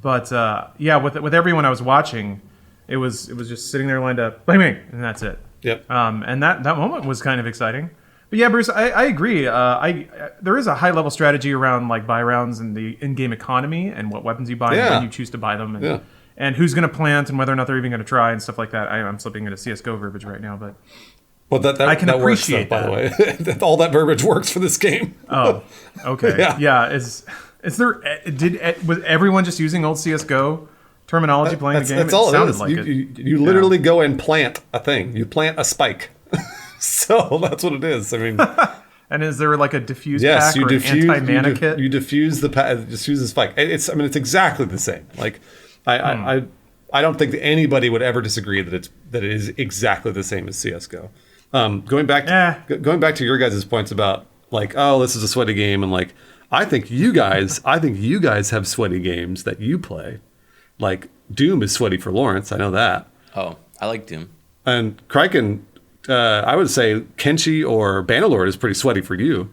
But with everyone I was watching, it was just sitting there lined up, play me, and that's it. Yep. And that moment was kind of exciting. But yeah, Bruce, I agree. There is a high level strategy around like buy rounds and the in-game economy and what weapons you buy and when you choose to buy them and who's going to plant and whether or not they're even going to try and stuff like that. I'm slipping into CS:GO verbiage right now, but I can appreciate that. By the way, all that verbiage works for this game. Oh, okay. Yeah. Is there? Was everyone just using old CS:GO terminology playing the game? That's all it is. Like you literally go and plant a thing. You plant a spike. So that's what it is. I mean, and is there like a diffuse pack or an anti-mana kit? You diffuse the spike. It's exactly the same. Like I don't think that anybody would ever disagree that it is exactly the same as CS:GO. Going back to your guys' points about like, oh, this is a sweaty game, and like I think you guys have sweaty games that you play. Like Doom is sweaty for Lawrence. I know that. Oh, I like Doom. And Criken, I would say Kenshi or Bannerlord is pretty sweaty for you.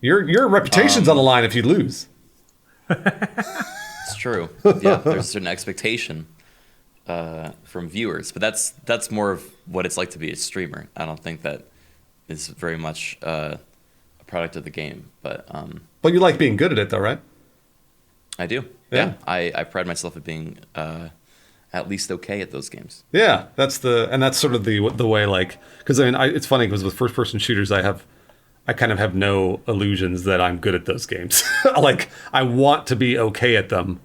Your reputation's on the line if you lose. It's true. Yeah, there's a certain expectation from viewers, but that's more of what it's like to be a streamer. I don't think that is very much a product of the game, but you like being good at it, though, right? I do. Yeah. I pride myself at being at least okay at those games. Yeah, that's sort of the way, like, because I mean, it's funny because with first person shooters, I kind of have no illusions that I'm good at those games. Like, I want to be okay at them,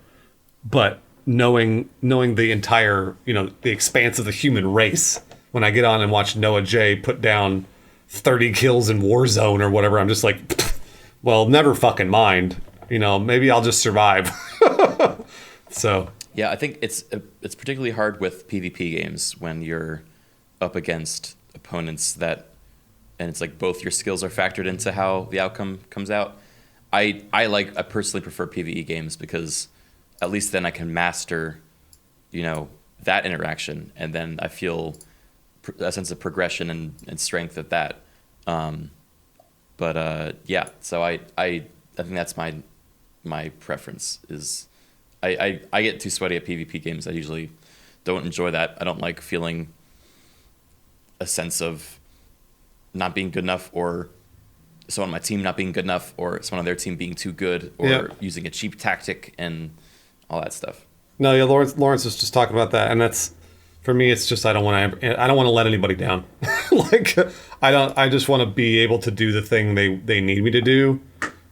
but knowing the entire, the expanse of the human race, when I get on and watch Noah J put down 30 kills in Warzone or whatever, I'm just like, well, never fucking mind. Maybe I'll just survive. So yeah, I think it's particularly hard with PvP games when you're up against opponents and it's like both your skills are factored into how the outcome comes out. I personally prefer PvE games because at least then I can master, that interaction, and then I feel a sense of progression and strength at that. Yeah, so I think that's my preference is I get too sweaty at PvP games. I usually don't enjoy that. I don't like feeling a sense of not being good enough, or someone on my team not being good enough, or someone on their team being too good, or using a cheap tactic and all that stuff. No, yeah, Lawrence was just talking about that, and that's, for me, it's just I don't want to let anybody down. Like, I just want to be able to do the thing they need me to do,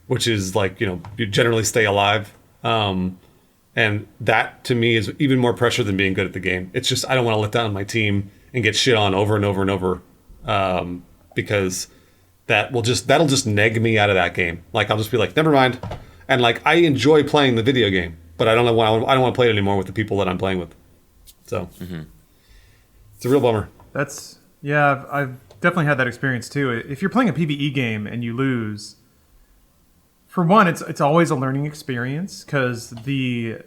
which is like, you generally stay alive. And that to me is even more pressure than being good at the game. It's just I don't want to let down my team and get shit on over and over and over, because that'll just neg me out of that game. Like, I'll just be like, never mind. And like, I enjoy playing the video game, but I don't want to play it anymore with the people that I'm playing with. So It's a real bummer. I've definitely had that experience too. If you're playing a PvE game and you lose, for one, it's always a learning experience because the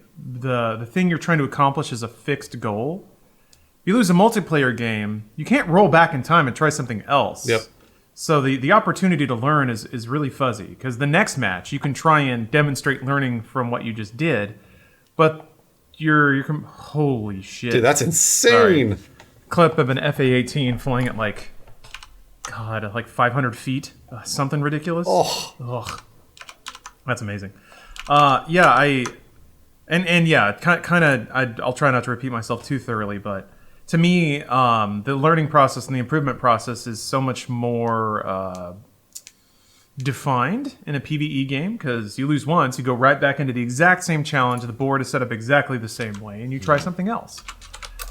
thing you're trying to accomplish is a fixed goal. If you lose a multiplayer game, you can't roll back in time and try something else. Yep. So the opportunity to learn is really fuzzy because the next match you can try and demonstrate learning from what you just did, but you're holy shit. Dude, that's insane. Sorry. Clip of an FA-18 flying at like 500 feet, something ridiculous. Ugh. That's amazing. I'll try not to repeat myself too thoroughly, but to me, the learning process and the improvement process is so much more defined in a PvE game because you lose once, you go right back into the exact same challenge. The board is set up exactly the same way, and you try something else.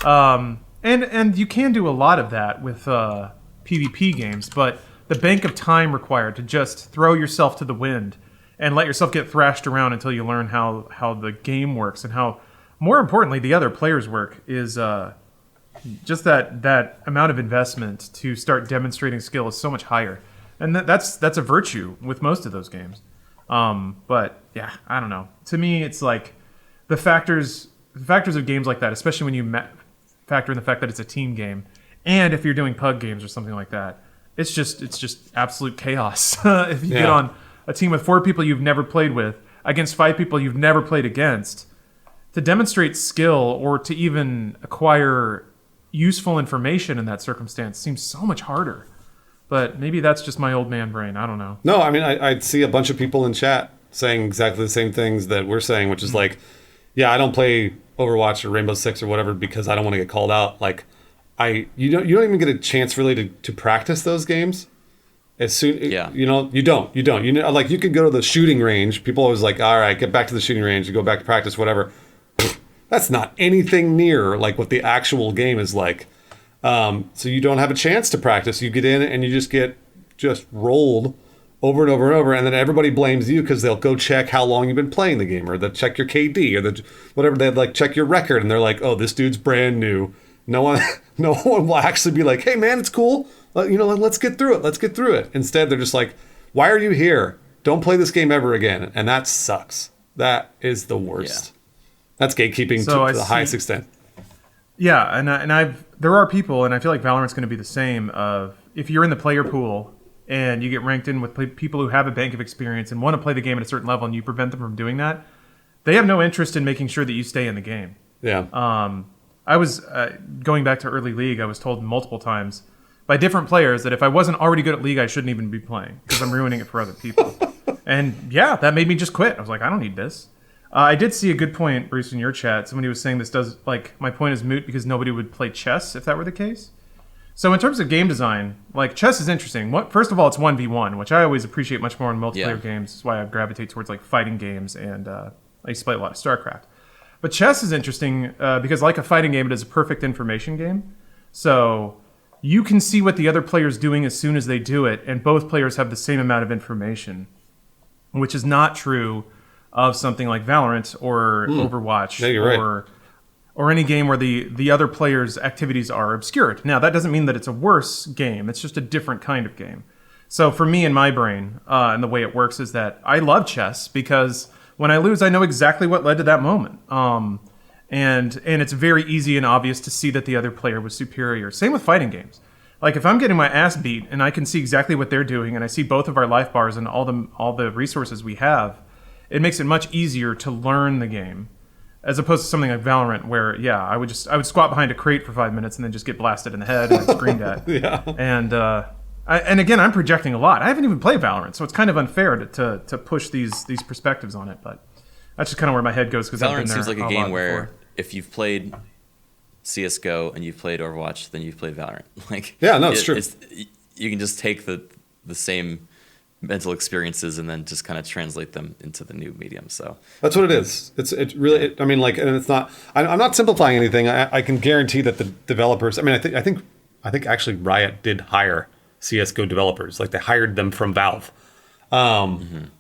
And you can do a lot of that with PvP games, but the bank of time required to just throw yourself to the wind and let yourself get thrashed around until you learn how the game works and how, more importantly, the other players work is just that amount of investment to start demonstrating skill is so much higher. And that's a virtue with most of those games. But yeah, I don't know. To me, it's like the factors of games like that, especially when you factor in the fact that it's a team game, and if you're doing pug games or something like that, it's just absolute chaos. If you get on a team with 4 people you've never played with against 5 people you've never played against, to demonstrate skill or to even acquire useful information in that circumstance seems so much harder. But maybe that's just my old man brain. I don't know. No, I mean, I'd see a bunch of people in chat saying exactly the same things that we're saying, which is like, yeah, I don't play Overwatch or Rainbow Six or whatever because I don't want to get called out. Like, you don't even get a chance really to practice those games. As soon, you don't. Like, you could go to the shooting range. People always like, all right, get back to the shooting range, you go back to practice, whatever. That's not anything near like what the actual game is like. So you don't have a chance to practice. You get in and you just get rolled over and over and over, and then everybody blames you because they'll go check how long you've been playing the game, or they'll check your KD, or whatever. They'd like check your record, and they're like, "Oh, this dude's brand new." No one will actually be like, "Hey, man, it's cool. Let's get through it. Let's get through it." Instead, they're just like, "Why are you here? Don't play this game ever again." And that sucks. That is the worst. That's gatekeeping So to the highest extent. Yeah, and there are people, and I feel like Valorant's going to be the same. Of if you're in the player pool and you get ranked in with people who have a bank of experience and want to play the game at a certain level, and you prevent them from doing that, they have no interest in making sure that you stay in the game. Yeah. I was going back to early League. I was told multiple times by different players that if I wasn't already good at League, I shouldn't even be playing because I'm ruining it for other people. And yeah, that made me just quit. I was like, I don't need this. I did see a good point, Bruce, in your chat. Somebody was saying this does, like, my point is moot because nobody would play chess if that were the case. So in terms of game design, like, chess is interesting. First of all, it's 1v1, which I always appreciate much more in multiplayer games. That's why I gravitate towards, like, fighting games, and I used to play a lot of StarCraft. But chess is interesting because, like a fighting game, it is a perfect information game. So you can see what the other player's doing as soon as they do it, and both players have the same amount of information, which is not true of something like Valorant or Overwatch or any game where the other player's activities are obscured. Now, that doesn't mean that it's a worse game. It's just a different kind of game. So for me, in my brain, and the way it works is that I love chess because when I lose, I know exactly what led to that moment. And it's very easy and obvious to see that the other player was superior. Same with fighting games. Like, if I'm getting my ass beat and I can see exactly what they're doing and I see both of our life bars and all the resources we have, it makes it much easier to learn the game, as opposed to something like Valorant, where I would squat behind a crate for 5 minutes and then just get blasted in the head and screamed at. Yeah. And again, I'm projecting a lot. I haven't even played Valorant, so it's kind of unfair to push these perspectives on it. But that's just kind of where my head goes because Valorant seems like a game where if you've played CS:GO and you've played Overwatch, then you've played Valorant. Like, yeah, no, it's true. You can just take the same mental experiences and then just kind of translate them into the new medium. So that's what it is. It's really. I mean, like, and it's not. I'm not simplifying anything. I can guarantee that the developers. I mean, I think actually Riot did hire CS:GO developers. Like, they hired them from Valve, and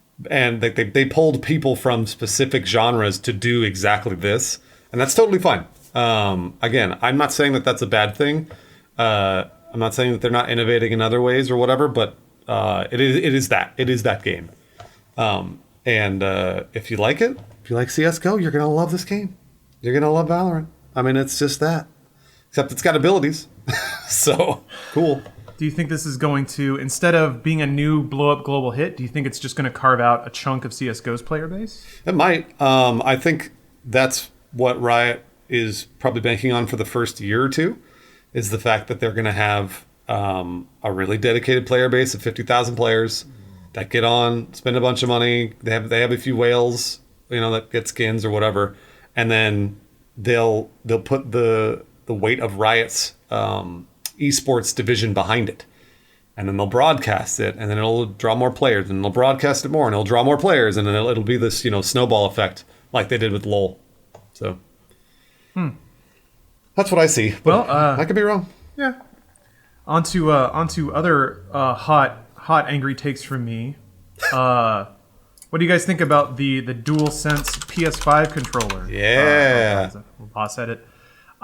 they pulled people from specific genres to do exactly this, and that's totally fine. Again, I'm not saying that that's a bad thing. I'm not saying that they're not innovating in other ways or whatever, but it is that game. And if you like it, if you like CS:GO, you're gonna love this game. You're gonna love Valorant. I mean, it's just that, except it's got abilities. So cool. Do you think this is going to, instead of being a new blow-up global hit, do you think it's just going to carve out a chunk of CSGO's player base? It might. I think that's what Riot is probably banking on for the first year or two, is the fact that they're going to have a really dedicated player base of 50,000 players that get on, spend a bunch of money. They have a few whales, that get skins or whatever, and then they'll put the weight of Riot's eSports division behind it, and then they'll broadcast it, and then it'll draw more players, and they'll broadcast it more, and it'll draw more players, and then it'll be this snowball effect like they did with LoL. So that's what I see. But I could be wrong. Yeah. Onto other hot angry takes from me. What do you guys think about the DualSense PS5 controller? Yeah. We'll pause at it.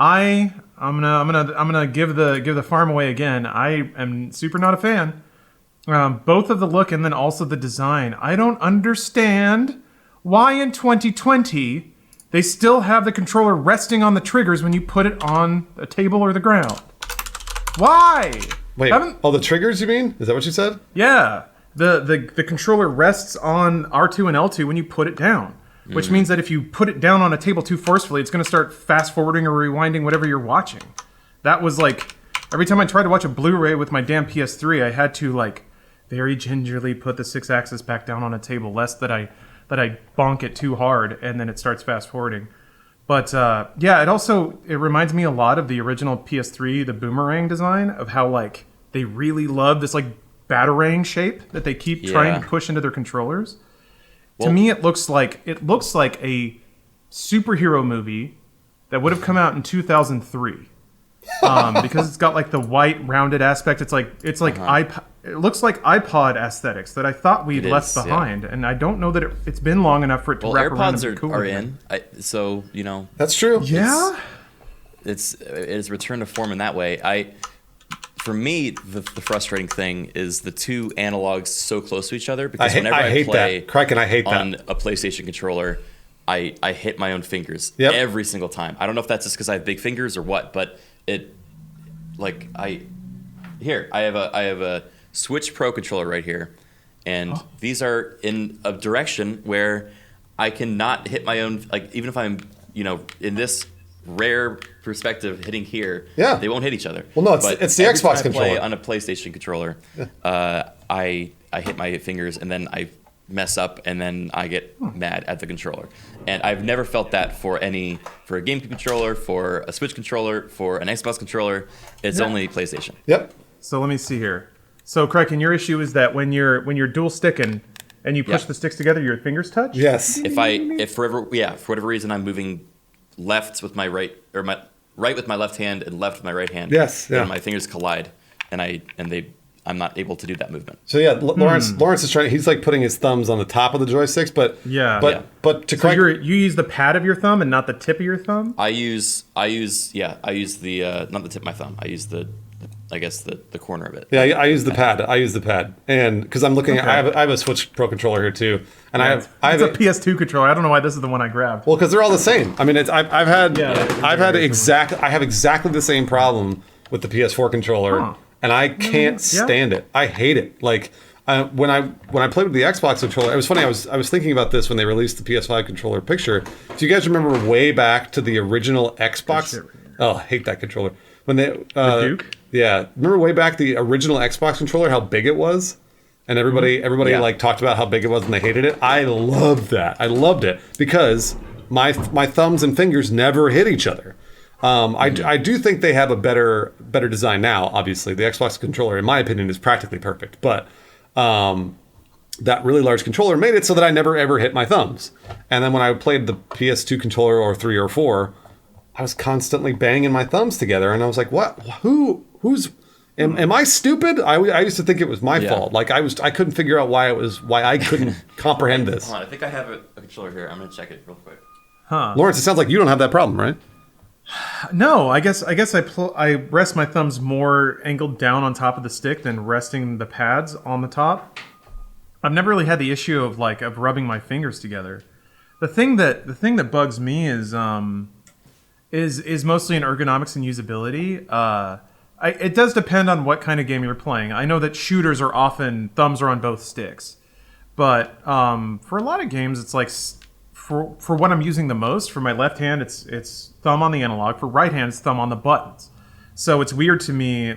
I'm gonna give the farm away again. I am super not a fan. Both of the look and then also the design. I don't understand why in 2020 they still have the controller resting on the triggers when you put it on a table or the ground. Why? Wait. The triggers, you mean? Is that what you said? Yeah. The controller rests on R2 and L2 when you put it down. Which means that if you put it down on a table too forcefully, it's going to start fast forwarding or rewinding whatever you're watching. That was like, every time I tried to watch a Blu-ray with my damn PS3, I had to very gingerly put the 6-axis back down on a table, lest that I bonk it too hard and then it starts fast forwarding. But it reminds me a lot of the original PS3, the boomerang design, of how they really love this batarang shape that they keep trying to push into their controllers. To me, it looks like a superhero movie that would have come out in 2003, because it's got the white rounded aspect. It's like iPod. It looks like iPod aesthetics that I thought we'd left behind, and I don't know that it's been long enough for it to wrap around and be cool. AirPods are in, that's true. Yeah, it's returned to form in that way. For me, the frustrating thing is the two analogs so close to each other, because whenever I play that. Criken, I hate on that. a PlayStation controller, I hit my own fingers Yep. every single time. I don't know if that's just because I have big fingers or what, but I have a Switch Pro controller right here, and these are in a direction where I cannot hit my own, like even if I'm, in this rare perspective hitting here, Yeah. they won't hit each other. Well, no, But it's the every Xbox time I controller. play on a PlayStation controller, I hit my fingers and then I mess up and then I get mad at the controller. And I've never felt that for a GameCube controller, for a Switch controller, for an Xbox controller. It's only PlayStation. Yep. So let me see here. So Criken, your issue is that when you're dual sticking and you push the sticks together, your fingers touch? Yes. If for whatever reason I'm moving left with my right, or my right with my left hand and left with my right hand, Yes, yeah. then my fingers collide and I'm not able to do that movement. So yeah, Lawrence is trying. He's like putting his thumbs on the top of the joysticks, but but to So you use the pad of your thumb and not the tip of your thumb? I use the not the tip of my thumb. I use the corner of it. Yeah, I use the pad. And because I'm looking, Okay. I have a Switch Pro controller here too, and I It's have a PS2 controller. I don't know why this is the one I grabbed. well, because they're all the same. I mean, I have Yeah. exactly the same problem with the PS4 controller, Huh. and I can't stand it. I hate it. Like when I played with the Xbox controller, it was funny. I was thinking about this when they released the PS5 controller picture. Do you guys remember way back to the original Xbox? shit right here. Oh, I hate that controller. When they The Duke? Yeah, remember way back the original Xbox controller, how big it was, and everybody Yeah. like talked about how big it was and they hated it. I loved that. I loved it because my thumbs and fingers never hit each other. I do think they have a better design now. Obviously, the Xbox controller, in my opinion, is practically perfect. But that really large controller made it so that I never ever hit my thumbs. And then when I played the PS2 controller or 3 or 4, I was constantly banging my thumbs together, and I was like, "What? Who's? Am I stupid?" I used to think it was my fault. Like I couldn't figure out why I couldn't comprehend this. Hold on, I think I have a controller here. I'm gonna check it real quick. Huh. Lawrence, it sounds like you don't have that problem, right? No, I guess I rest my thumbs more angled down on top of the stick than resting the pads on the top. I've never really had the issue of rubbing my fingers together. The thing that bugs me is mostly in ergonomics and usability. It does depend on what kind of game you're playing. I know that shooters are often thumbs are on both sticks, but for a lot of games, it's like for what I'm using the most, for my left hand, it's thumb on the analog. For right hand, it's thumb on the buttons. So it's weird to me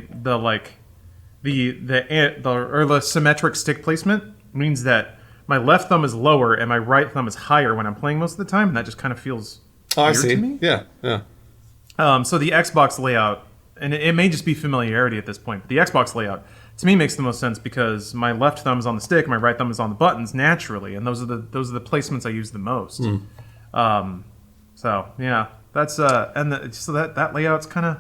the symmetric stick placement means that my left thumb is lower and my right thumb is higher when I'm playing most of the time, and that just kind of feels Oh, I weird see. to me. Yeah. So the Xbox layout, and it may just be familiarity at this point, but the Xbox layout to me makes the most sense because my left thumb is on the stick, my right thumb is on the buttons naturally, and those are the placements I use the most. So yeah, that's so that layout's kind of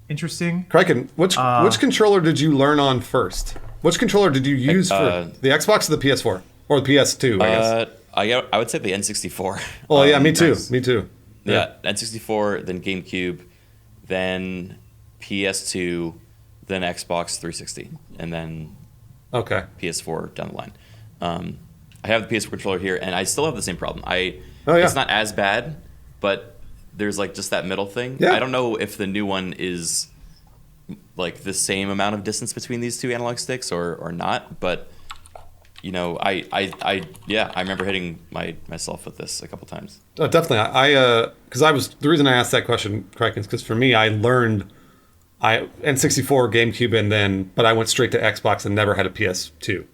interesting. Criken, which controller did you learn on first? Which controller did you use for the Xbox or the PS4 or the PS2? I guess. I would say the N64. Oh yeah, me too. nice. Me too. Yeah, N64, then GameCube, then PS2, then Xbox 360, and then Okay. PS4 down the line. I have the PS4 controller here, and I still have the same problem. Oh, yeah. It's not as bad, but there's like just that middle thing. Yeah. I don't know if the new one is like the same amount of distance between these two analog sticks or not, but I remember hitting myself with this a couple times. Oh, definitely. Because the reason I asked that question, Criken, is because for me, I learned N64, GameCube, but I went straight to Xbox and never had a PS2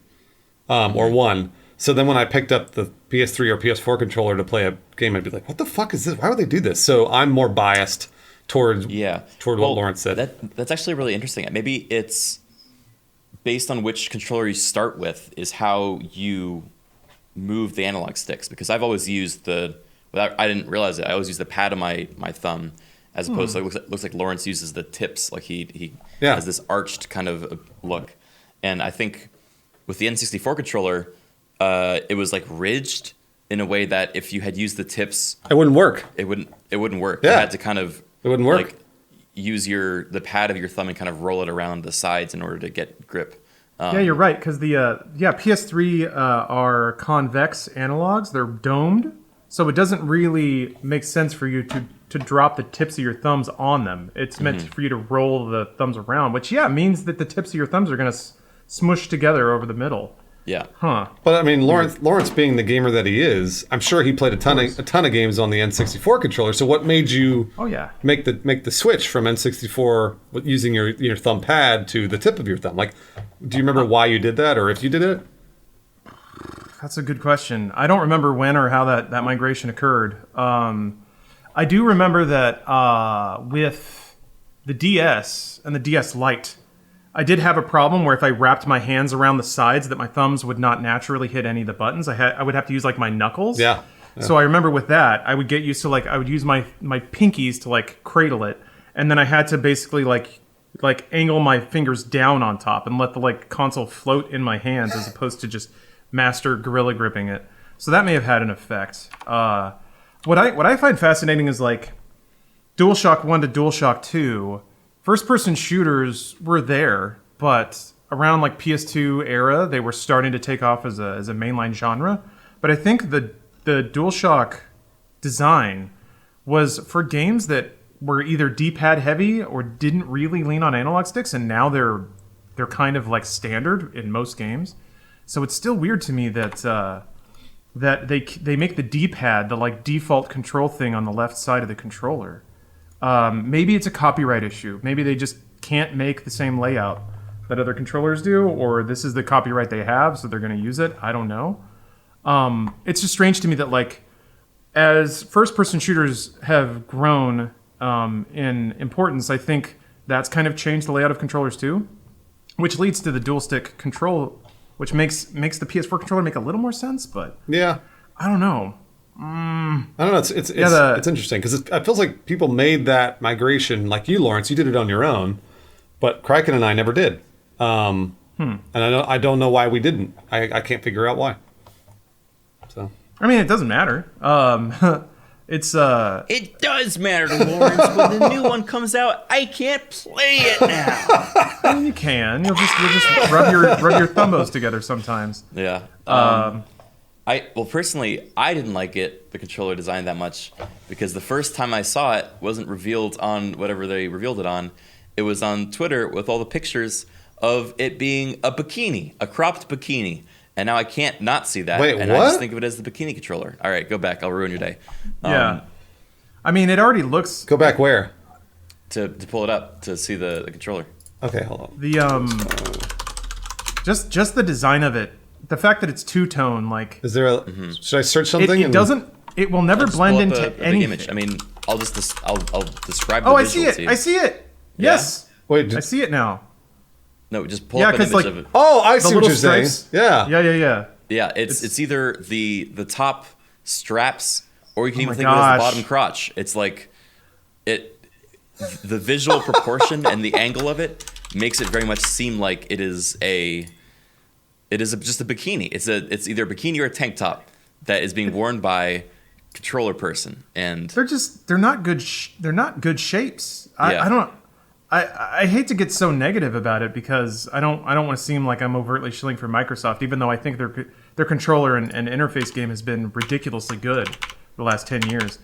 or one. So then when I picked up the PS3 or PS4 controller to play a game, I'd be like, "What the fuck is this? Why would they do this?" So I'm more biased toward what Lawrence said. That's actually really interesting. Maybe it's based on which controller you start with is how you move the analog sticks. Because I've always used I didn't realize it. I always use the pad of my thumb as opposed to it looks like Lawrence uses the tips. Like he has this arched kind of look. And I think with the N64 controller, it was like ridged in a way that if you had used the tips, It wouldn't work. it wouldn't work. Yeah. You had to kind of It wouldn't work. like use the pad of your thumb and kind of roll it around the sides in order to get grip. Yeah, you're right, because the PS3 are convex analogs. They're domed, So it doesn't really make sense for you to drop the tips of your thumbs on them. It's meant for you to roll the thumbs around, which means that the tips of your thumbs are going to smush together over the middle. Yeah. Huh. But I mean, Lawrence being the gamer that he is, I'm sure he played a ton of games on the N64 controller. So what made you make the switch from N64 using your thumb pad to the tip of your thumb? Like, do you remember why you did that, or if you did it? That's a good question. I don't remember when or how that migration occurred. I do remember that with the DS and the DS Lite, I did have a problem where if I wrapped my hands around the sides, that my thumbs would not naturally hit any of the buttons. I would have to use like my knuckles. Yeah. So I remember with that, I would get used to like I would use my pinkies to like cradle it, and then I had to basically like angle my fingers down on top and let the like console float in my hands as opposed to just master gorilla gripping it. So that may have had an effect. What I find fascinating is like DualShock 1 to DualShock 2. First-person shooters were there, but around like PS2 era, they were starting to take off as a mainline genre. But I think the DualShock design was for games that were either D-pad heavy or didn't really lean on analog sticks, and now they're kind of like standard in most games. So it's still weird to me that they make the D-pad the like default control thing on the left side of the controller. Maybe it's a copyright issue. Maybe they just can't make the same layout that other controllers do, or this is the copyright they have, so they're going to use it. I don't know. It's just strange to me that like as first-person shooters have grown in importance, I think that's kind of changed the layout of controllers too, which leads to the dual stick control, which makes the PS4 controller make a little more sense. But yeah, I don't know. I don't know. It's interesting because it feels like people made that migration, like you, Lawrence. You did it on your own, but Criken and I never did. And I don't know why we didn't. I can't figure out why. So I mean, it doesn't matter. It does matter to Lawrence when the new one comes out. I can't play it now. I mean, you can. You'll just rub your thumbos together sometimes. Yeah. Personally, I didn't like the controller design that much because the first time I saw it wasn't revealed on whatever they revealed it on. It was on Twitter with all the pictures of it being a bikini, a cropped bikini. And now I can't not see that. Wait, and what? I just think of it as the bikini controller. All right, go back. I'll ruin your day. Yeah. I mean, it already looks... Go back where? To pull it up to see the controller. Okay, hold on. The just the design of it, the fact that it's two-tone, like... Is there a... Should I search something? It will never blend into anything. Big image. I mean, I'll describe the Oh, I visual see it. to you. I see it. Yes. Wait, I see it now. No, just pull up an image of it. Oh, I see what little you're saying. stripes. Yeah. Yeah, it's either the top straps or you can even think of it gosh. as the bottom crotch. It's like the visual proportion and the angle of it makes it very much seem like it is just a bikini. It's either a bikini or a tank top that is being worn by a controller person, and They're not good shapes. I hate to get so negative about it because I don't want to seem like I'm overtly shilling for Microsoft, even though I think their controller and interface game has been ridiculously good the last 10 years.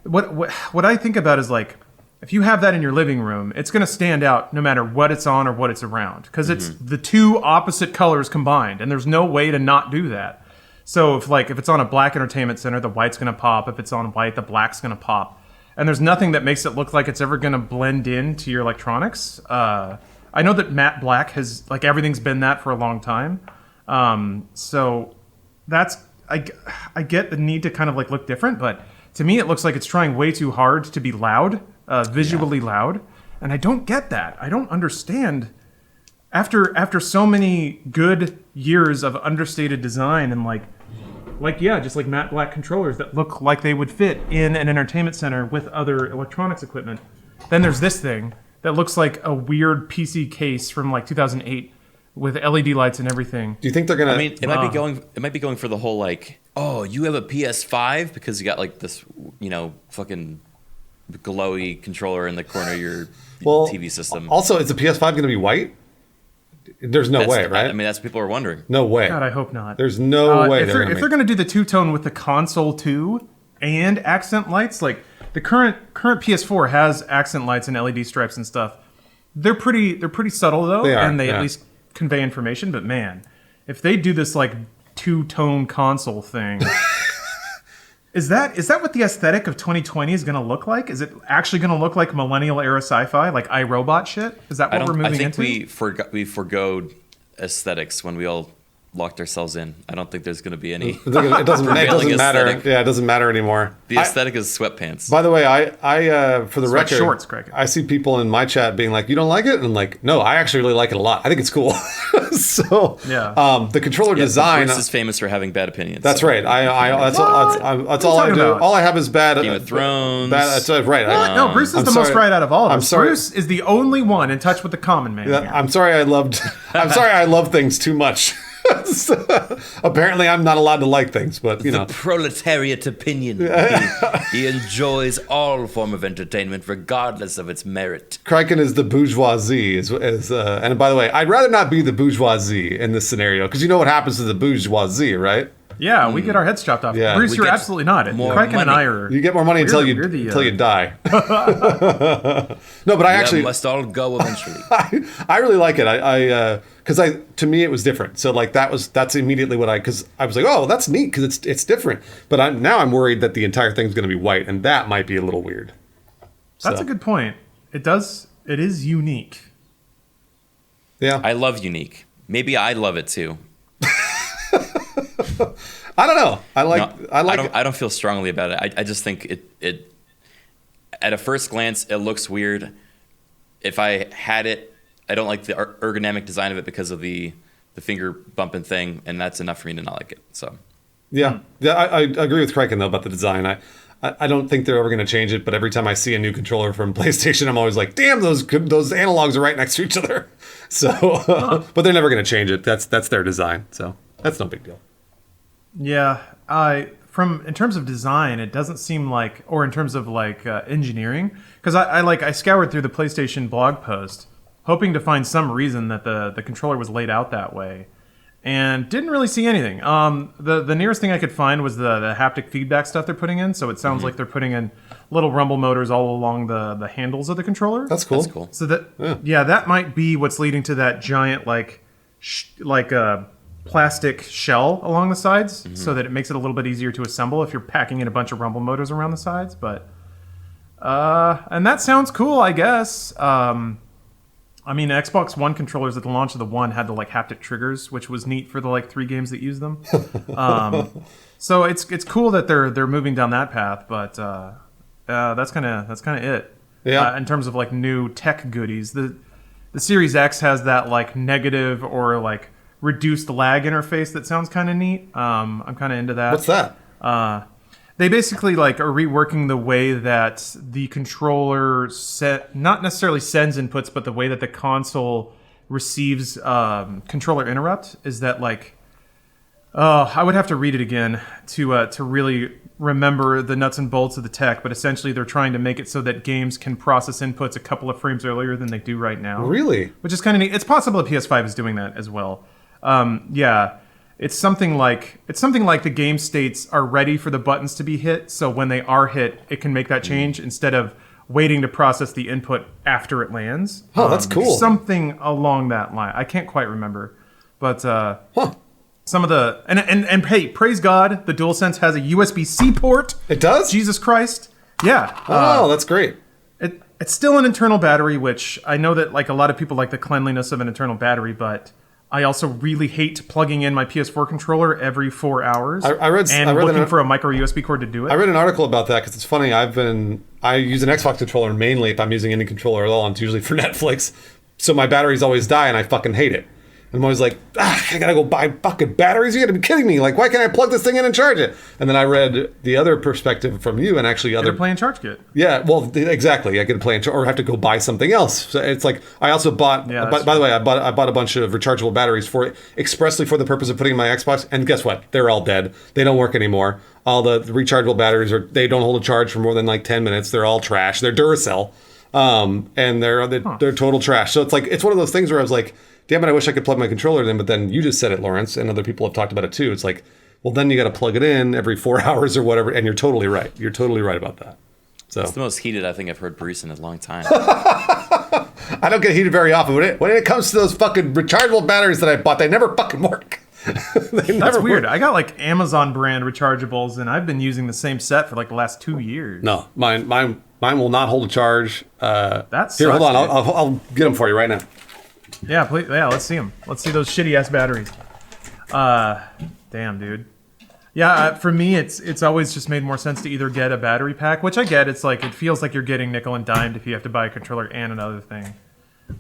What I think about is like, if you have that in your living room, it's going to stand out no matter what it's on or what it's around because it's the two opposite colors combined, and there's no way to not do that. So if it's on a black entertainment center, the white's going to pop. If it's on white, the black's going to pop. And there's nothing that makes it look like it's ever going to blend into your electronics. I know that matte black has, everything's been that for a long time. So that's, I get the need to kind of look different, but to me it looks like it's trying way too hard to be loud, visually loud. And I don't get that. I don't understand. After so many good years of understated design and just matte black controllers that look like they would fit in an entertainment center with other electronics equipment. Then there's this thing that looks like a weird PC case from 2008 with LED lights and everything. Do you think they're gonna? I mean, it might be going for the whole oh, you have a PS5 because you got this, fucking glowy controller in the corner of your TV system. Also, is the PS5 gonna be white? There's no way, right? I mean, that's what people are wondering. No way. God, I hope not. There's no way if they're going to do the two-tone with the console too and accent lights, like the current PS4 has accent lights and LED stripes and stuff. They're pretty subtle though, and they at least convey information. But man, if they do this like two-tone console thing, is that what the aesthetic of 2020 is going to look like? Is it actually going to look like millennial era sci-fi, like iRobot shit? Is that what we're moving into? I think we forgoed aesthetics when we all locked ourselves in. I don't think there's going to be any. It doesn't matter. Aesthetic. Yeah, it doesn't matter anymore. The aesthetic is sweatpants. By the way, I for the record, shorts, Criken. I see people in my chat being like, "You don't like it?" And I'm like, "No, I actually really like it a lot. I think it's cool." So, the controller design. Bruce is famous for having bad opinions. That's right. That's all I do. About? All I have is bad. Game of Thrones. That's right. No, Bruce is the most right out of all of us. I'm sorry. Bruce is the only one in touch with the common man. I'm sorry. I'm sorry. I love things too much. Apparently, I'm not allowed to like things, but the proletariat opinion. He enjoys all form of entertainment, regardless of its merit. Criken is the bourgeoisie, and by the way, I'd rather not be the bourgeoisie in this scenario because you know what happens to the bourgeoisie, right? Yeah, we get our heads chopped off. Yeah. Bruce, We you're get absolutely not. Criken and I are. You get more money until you die. No, but I actually must all go eventually. I really like it. Because to me it was different. So like that's immediately what because I was like, oh, that's neat because it's different. But now I'm worried that the entire thing's going to be white, and that might be a little weird. That's a good point. It is unique. Yeah, I love unique. Maybe I love it too. I don't know. I don't feel strongly about it. I just think it at a first glance it looks weird. If I had it, I don't like the ergonomic design of it because of the finger bumping thing, and that's enough for me to not like it. So yeah, I agree with Criken though about the design. I don't think they're ever going to change it, but every time I see a new controller from PlayStation, I'm always like, damn, those analogs are right next to each other. So, but they're never going to change it. That's their design. So that's no big deal. Yeah, in terms of design, it doesn't seem like, or in terms of like engineering, because I scoured through the PlayStation blog post, hoping to find some reason that the controller was laid out that way, and didn't really see anything. The nearest thing I could find was the haptic feedback stuff they're putting in. So it sounds like they're putting in little rumble motors all along the handles of the controller. That's cool. That's cool. So that might be what's leading to that giant plastic shell along the sides, so that it makes it a little bit easier to assemble if you're packing in a bunch of rumble motors around the sides. But and that sounds cool, I guess. I mean, Xbox One controllers at the launch of the One had the haptic triggers, which was neat for the 3 games that used them. So it's cool that they're moving down that path, but that's kind of it. Yeah. In terms of new tech goodies, the Series X has that negative or reduced lag interface that sounds kind of neat. I'm kind of into that. What's that? They basically are reworking the way that the controller not necessarily sends inputs, but the way that the console receives controller interrupt is that I would have to read it again to really remember the nuts and bolts of the tech, but essentially they're trying to make it so that games can process inputs a couple of frames earlier than they do right now. Really? Which is kind of neat. It's possible the PS5 is doing that as well. Yeah. It's something like the game states are ready for the buttons to be hit, so when they are hit, it can make that change instead of waiting to process the input after it lands. Oh, that's cool. Something along that line. I can't quite remember, but some of the and hey, praise God, the DualSense has a USB-C port. It does? Jesus Christ, yeah. Oh, that's great. It's still an internal battery, which I know that a lot of people like the cleanliness of an internal battery, but I also really hate plugging in my PS4 controller every 4 hours looking for a micro USB cord to do it. I read an article about that because it's funny. I use an Xbox controller mainly if I'm using any controller at all, and it's usually for Netflix. So my batteries always die, and I fucking hate it. I'm always like, I gotta go buy fucking batteries? You gotta be kidding me. Why can't I plug this thing in and charge it? And then I read the other perspective from you and actually other... Get a play and charge kit. Yeah, well, exactly. I get a play and charge, or have to go buy something else. So it's I also bought... by the way, I bought a bunch of rechargeable batteries expressly for the purpose of putting in my Xbox, and guess what? They're all dead. They don't work anymore. All the rechargeable batteries, they don't hold a charge for more than 10 minutes. They're all trash. They're Duracell. And they're total trash. So it's one of those things where I was like, damn it, I wish I could plug my controller in. But then you just said it, Lawrence, and other people have talked about it too. It's like, well, then you got to plug it in every 4 hours or whatever. And you're totally right. You're totally right about that. So It's the most heated I think I've heard Bruce in a long time. I don't get heated very often. When it comes to those fucking rechargeable batteries that I bought, they never fucking work. That's weird. I got like Amazon brand rechargeables, and I've been using the same set for like the last 2 years. No, mine will not hold a charge. That's Here, hold on. I'll get them for you right now. Yeah, please, yeah. Let's see them. Let's see those shitty ass batteries. Damn, dude. Yeah, for me, it's always just made more sense to either get a battery pack, which I get. It's like it feels like you're getting nickel and dimed if you have to buy a controller and another thing.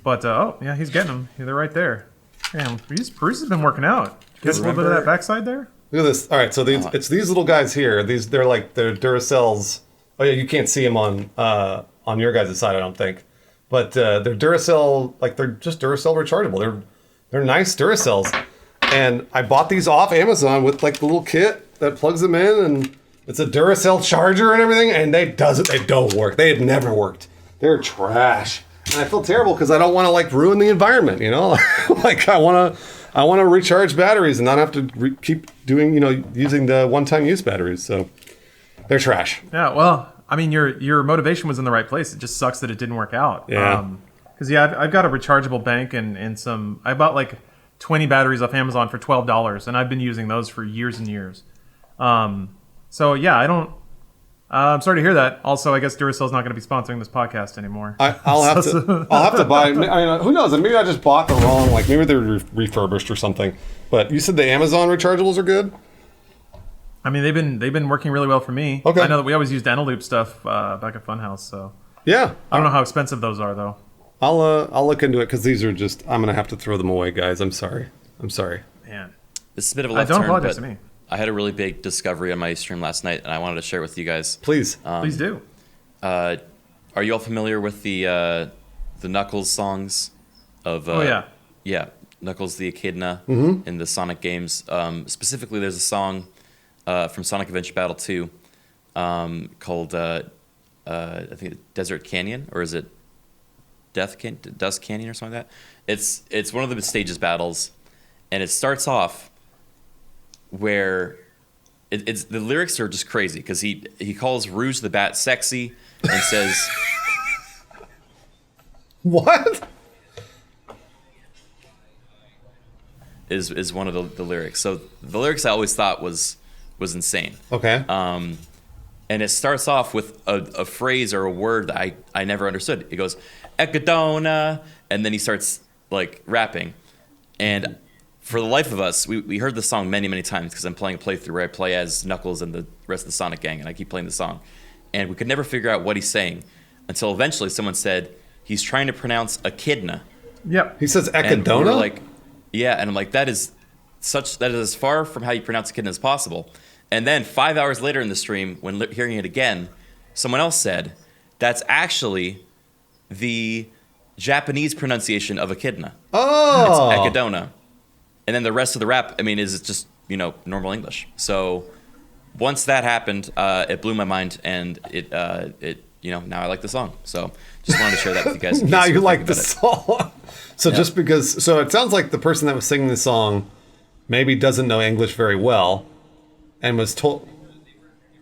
But oh yeah, he's getting them. Yeah, they're right there. Damn, Bruce has been working out. Get a little bit of that backside there. Look at this. All right, so it's these little guys here. They're Duracells. Oh yeah, you can't see them on your guys' side, I don't think. But they're Duracell, like they're just Duracell rechargeable. They're nice Duracells. And I bought these off Amazon with like the little kit that plugs them in, and it's a Duracell charger and everything, and they don't work. They had never worked. They're trash. And I feel terrible because I don't want to like ruin the environment, you know? Like I want to recharge batteries and not have to keep doing, using the one-time use batteries. So they're trash. Yeah, well, I mean, your motivation was in the right place. It just sucks that it didn't work out. Yeah. Because I've got a rechargeable bank and some. I bought like 20 batteries off Amazon for $12, and I've been using those for years and years. So yeah, I don't. I'm sorry to hear that. Also, I guess Duracell's not going to be sponsoring this podcast anymore. I'll have to buy. I mean, who knows? Maybe I just bought the wrong. Like maybe they're refurbished or something. But you said the Amazon rechargeables are good. I mean, they've been working really well for me. Okay. I know that we always used Eneloop stuff back at Funhouse. So yeah, I don't know how expensive those are though. I'll look into it because these are just. I'm gonna have to throw them away, guys. I'm sorry. Man, This is a bit of a left don't turn, apologize but to me. I had a really big discovery on my stream last night, and I wanted to share it with you guys. Please. Please do. Are you all familiar with the Knuckles songs? Oh yeah. Yeah, Knuckles the Echidna in the Sonic games. Specifically, there's a song from Sonic Adventure Battle 2 called I think Desert Canyon, or is it Dust Canyon or something like that. It's one of the stages battles, and it starts off where it's the lyrics are just crazy because he calls Rouge the Bat sexy and says What? is one of the lyrics. So the lyrics I always thought was insane. Okay. And it starts off with a phrase or a word that I never understood. It goes Echidna, and then he starts like rapping. And for the life of us, we heard the song many, many times because I'm playing a playthrough where I play as Knuckles and the rest of the Sonic gang, and I keep playing the song. And we could never figure out what he's saying until eventually someone said he's trying to pronounce Echidna. Yep. He says And we Echidna? were like, yeah, and I'm like, that is as far from how you pronounce Echidna as possible. And then 5 hours later in the stream, when hearing it again, someone else said, that's actually the Japanese pronunciation of Echidna. Oh. It's Echidna. And then the rest of the rap, I mean, is just, normal English. So once that happened, it blew my mind, and it now I like the song. So just wanted to share that with you guys. Now you like the song. So just because, so it sounds like the person that was singing the song maybe doesn't know English very well and was told.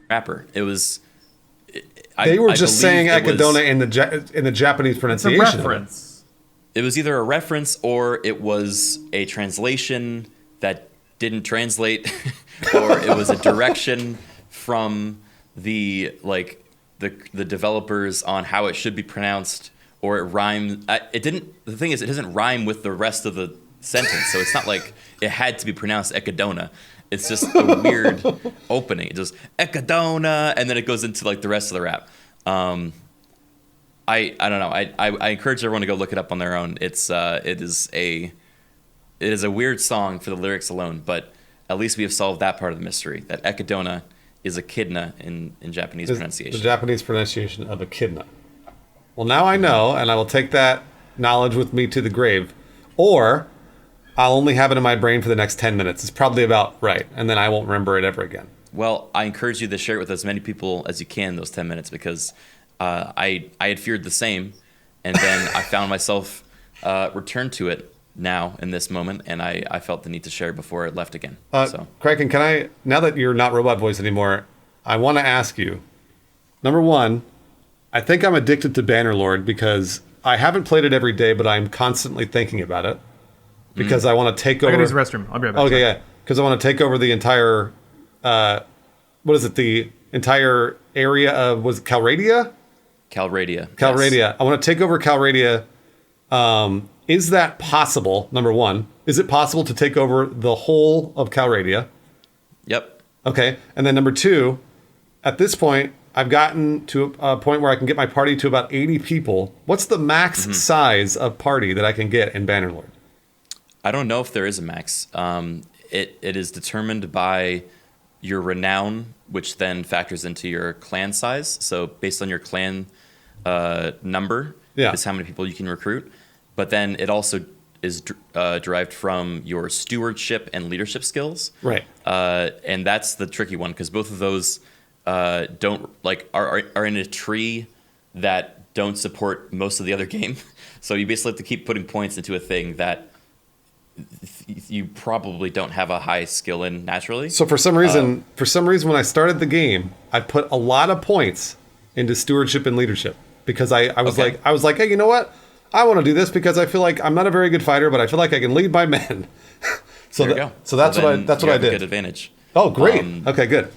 Rapper. It was. They were just saying Echidna in the Japanese It's a pronunciation. reference. It was either a reference or it was a translation that didn't translate, or it was a direction from the developers on how it should be pronounced, or it rhymed. It didn't. The thing is, it doesn't rhyme with the rest of the sentence, so it's not like it had to be pronounced Echidna. It's just a weird opening. It just Echidna, and then it goes into like the rest of the rap. I don't know. I encourage everyone to go look it up on their own. It is a weird song for the lyrics alone, but at least we have solved that part of the mystery. That Echidna is Echidna in Japanese pronunciation. The Japanese pronunciation of Echidna. Well, now I know, and I will take that knowledge with me to the grave. Or I'll only have it in my brain for the next 10 minutes. It's probably about right, and then I won't remember it ever again. Well, I encourage you to share it with as many people as you can in those 10 minutes because I had feared the same, and then I found myself returned to it now in this moment, and I felt the need to share before it left again. So Criken, can I, now that you're not Robot Voice anymore, I want to ask you, number one, I think I'm addicted to Bannerlord because I haven't played it every day, but I'm constantly thinking about it because I want to take over. I gotta use the restroom. I'll be right back. Okay, yeah, because I want to take over the entire, what is it, the entire area of, was it Calradia? Calradia. Calradia. Yes. I want to take over Calradia. Is that possible? Number one, is it possible to take over the whole of Calradia? Yep. Okay. And then number two, at this point, I've gotten to a point where I can get my party to about 80 people. What's the max size of party that I can get in Bannerlord? I don't know if there is a max. It is determined by your renown, which then factors into your clan size. So based on your clan number is how many people you can recruit. But then it also is derived from your stewardship and leadership skills. Right. And that's the tricky one because both of those don't like are in a tree that don't support most of the other game. So you basically have to keep putting points into a thing that you probably don't have a high skill in naturally. So for some reason, when I started the game, I put a lot of points into stewardship and leadership because I was like, hey, you know what? I want to do this because I feel like I'm not a very good fighter, but I feel like I can lead my men. So that's what I did. Good advantage. Oh, great. Okay, good.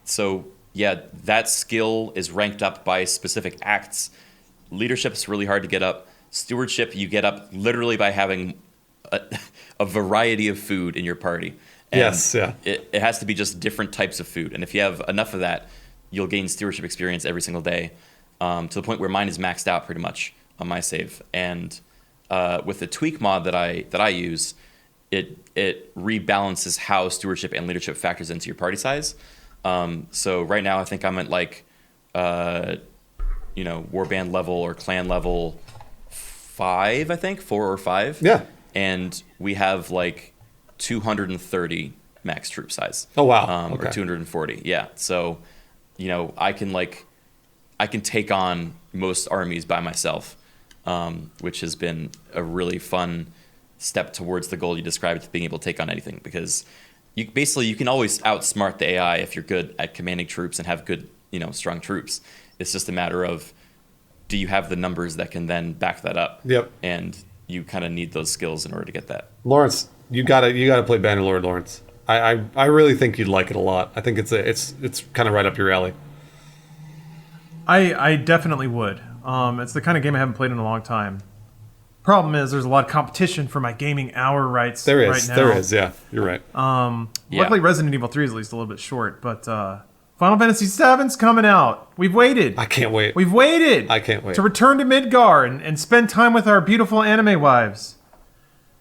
So yeah, that skill is ranked up by specific acts. Leadership's really hard to get up. Stewardship, you get up literally by having a variety of food in your party. And yes, yeah. It has to be just different types of food. And if you have enough of that, you'll gain stewardship experience every single day to the point where mine is maxed out pretty much on my save. And with the tweak mod that I use, it rebalances how stewardship and leadership factors into your party size. So right now I think I'm at like, warband level or clan level 5, I think 4 or 5. Yeah. And we have like 230 max troop size. Oh wow. Okay. Or 240. Yeah. So, I can take on most armies by myself, which has been a really fun step towards the goal you described, being able to take on anything, because you can always outsmart the AI if you're good at commanding troops and have good, strong troops. It's just a matter of, do you have the numbers that can then back that up? Yep. And you kind of need those skills in order to get that. Lawrence, you gotta play Bannerlord, Lawrence. I really think you'd like it a lot. I think it's kind of right up your alley. I definitely would. It's the kind of game I haven't played in a long time. Problem is, there's a lot of competition for my gaming hour rights right now. There is, yeah. You're right. Luckily, Resident Evil 3 is at least a little bit short, but Final Fantasy VII's coming out. We've waited. I can't wait. We've waited. I can't wait. To return to Midgar and spend time with our beautiful anime wives.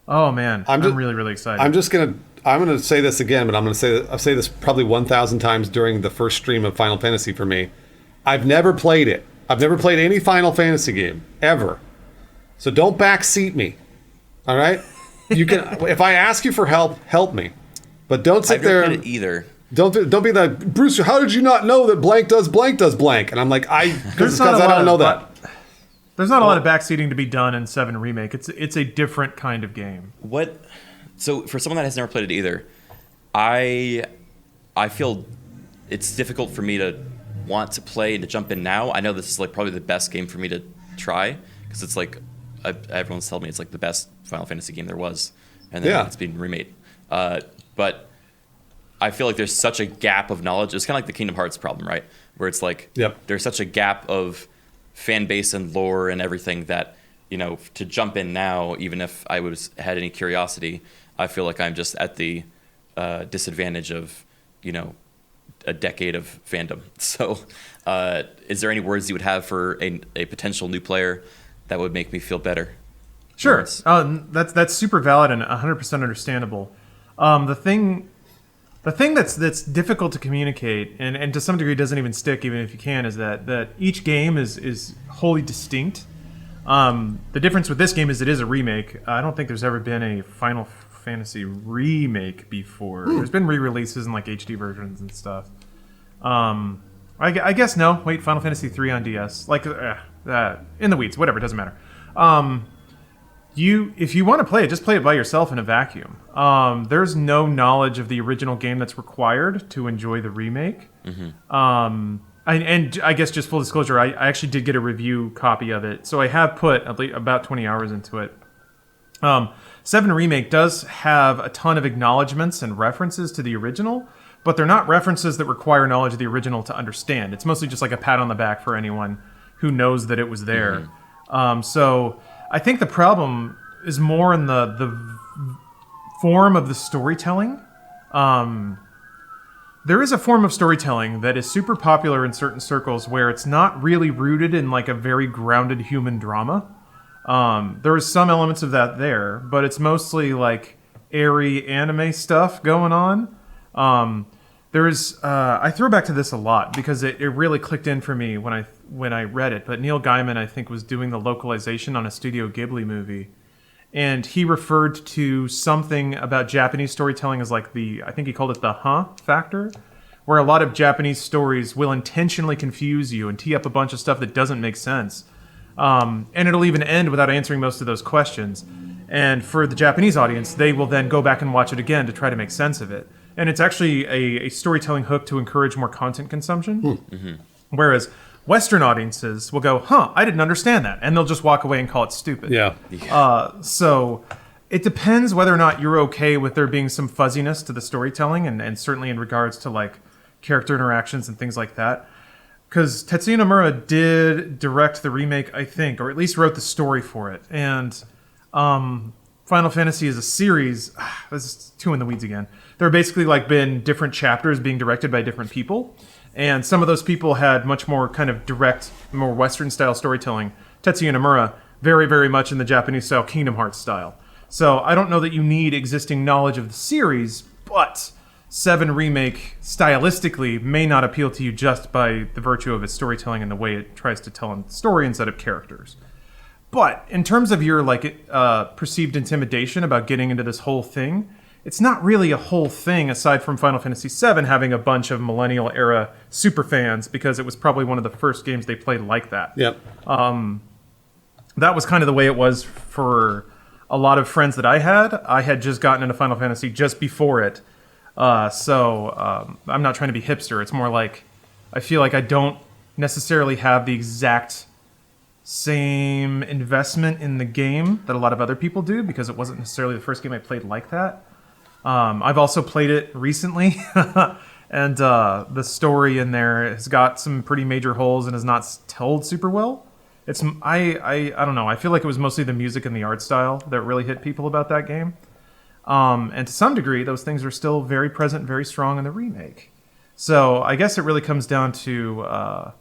Oh, man. I'm really, really excited. I'm going to say this again, but I'll say this probably 1,000 times during the first stream of Final Fantasy for me. I've never played it. I've never played any Final Fantasy game, ever. So don't backseat me, all right? You can. If I ask you for help me. But don't sit there. I've never played it either. Don't be like, Bruce, how did you not know that blank does blank? And I'm like, because I don't know that. There's not a lot of backseating to be done in 7 Remake. It's a different kind of game. So for someone that has never played it either, I feel it's difficult for me to want to play and to jump in now. I know this is like probably the best game for me to try because it's like everyone's telling me it's like the best Final Fantasy game there was, and then it's being remade. But I feel like there's such a gap of knowledge. It's kind of like the Kingdom Hearts problem, right? Where it's like there's such a gap of fan base and lore and everything that, to jump in now, even if I had any curiosity, I feel like I'm just at the disadvantage of, a decade of fandom. So is there any words you would have for a potential new player that would make me feel better? Sure. That's super valid and 100% understandable. The thing that's difficult to communicate and to some degree doesn't even stick even if you can is that each game is wholly distinct. The difference with this game is it is a remake. I don't think there's ever been a Final Fantasy remake before. There's been re-releases and like HD versions and stuff. I guess no. Wait, Final Fantasy 3 on DS. Like in the weeds, whatever, it doesn't matter. if you want to play it, just play it by yourself in a vacuum. There's no knowledge of the original game that's required to enjoy the remake. And I guess just full disclosure, I actually did get a review copy of it, so I have put at least about 20 hours into it. 7 Remake does have a ton of acknowledgments and references to the original, but they're not references that require knowledge of the original to understand. It's mostly just like a pat on the back for anyone who knows that it was there. So I think the problem is more in the form of the storytelling. There is a form of storytelling that is super popular in certain circles where it's not really rooted in like a very grounded human drama. There is some elements of that there, but it's mostly like airy anime stuff going on. I throw back to this a lot because it really clicked in for me when I read it. But Neil Gaiman, I think, was doing the localization on a Studio Ghibli movie. And he referred to something about Japanese storytelling as like I think he called it the factor, where a lot of Japanese stories will intentionally confuse you and tee up a bunch of stuff that doesn't make sense. And it'll even end without answering most of those questions. And for the Japanese audience, they will then go back and watch it again to try to make sense of it. And it's actually a storytelling hook to encourage more content consumption. Whereas Western audiences will go, I didn't understand that. And they'll just walk away and call it stupid. Yeah. So it depends whether or not you're okay with there being some fuzziness to the storytelling, and certainly in regards to like character interactions and things like that. Because Tetsuya Nomura did direct the remake, I think, or at least wrote the story for it. And Final Fantasy is a series. This is too in the weeds again. There have basically like been different chapters being directed by different people. And some of those people had much more kind of direct, more Western-style storytelling. Tetsuya Nomura, very, very much in the Japanese-style Kingdom Hearts style. So I don't know that you need existing knowledge of the series, but 7 Remake, stylistically, may not appeal to you just by the virtue of its storytelling and the way it tries to tell a story instead of characters. But in terms of your like perceived intimidation about getting into this whole thing, it's not really a whole thing aside from Final Fantasy VII having a bunch of millennial-era superfans because it was probably one of the first games they played like that. Yep. That was kind of the way it was for a lot of friends that I had. I had just gotten into Final Fantasy just before it. So I'm not trying to be hipster. It's more like I feel like I don't necessarily have the exact same investment in the game that a lot of other people do because it wasn't necessarily the first game I played like that. I've also played it recently, and the story in there has got some pretty major holes and is not told super well. I don't know. I feel like it was mostly the music and the art style that really hit people about that game. And to some degree, those things are still very present, very strong in the remake. So I guess it really comes down to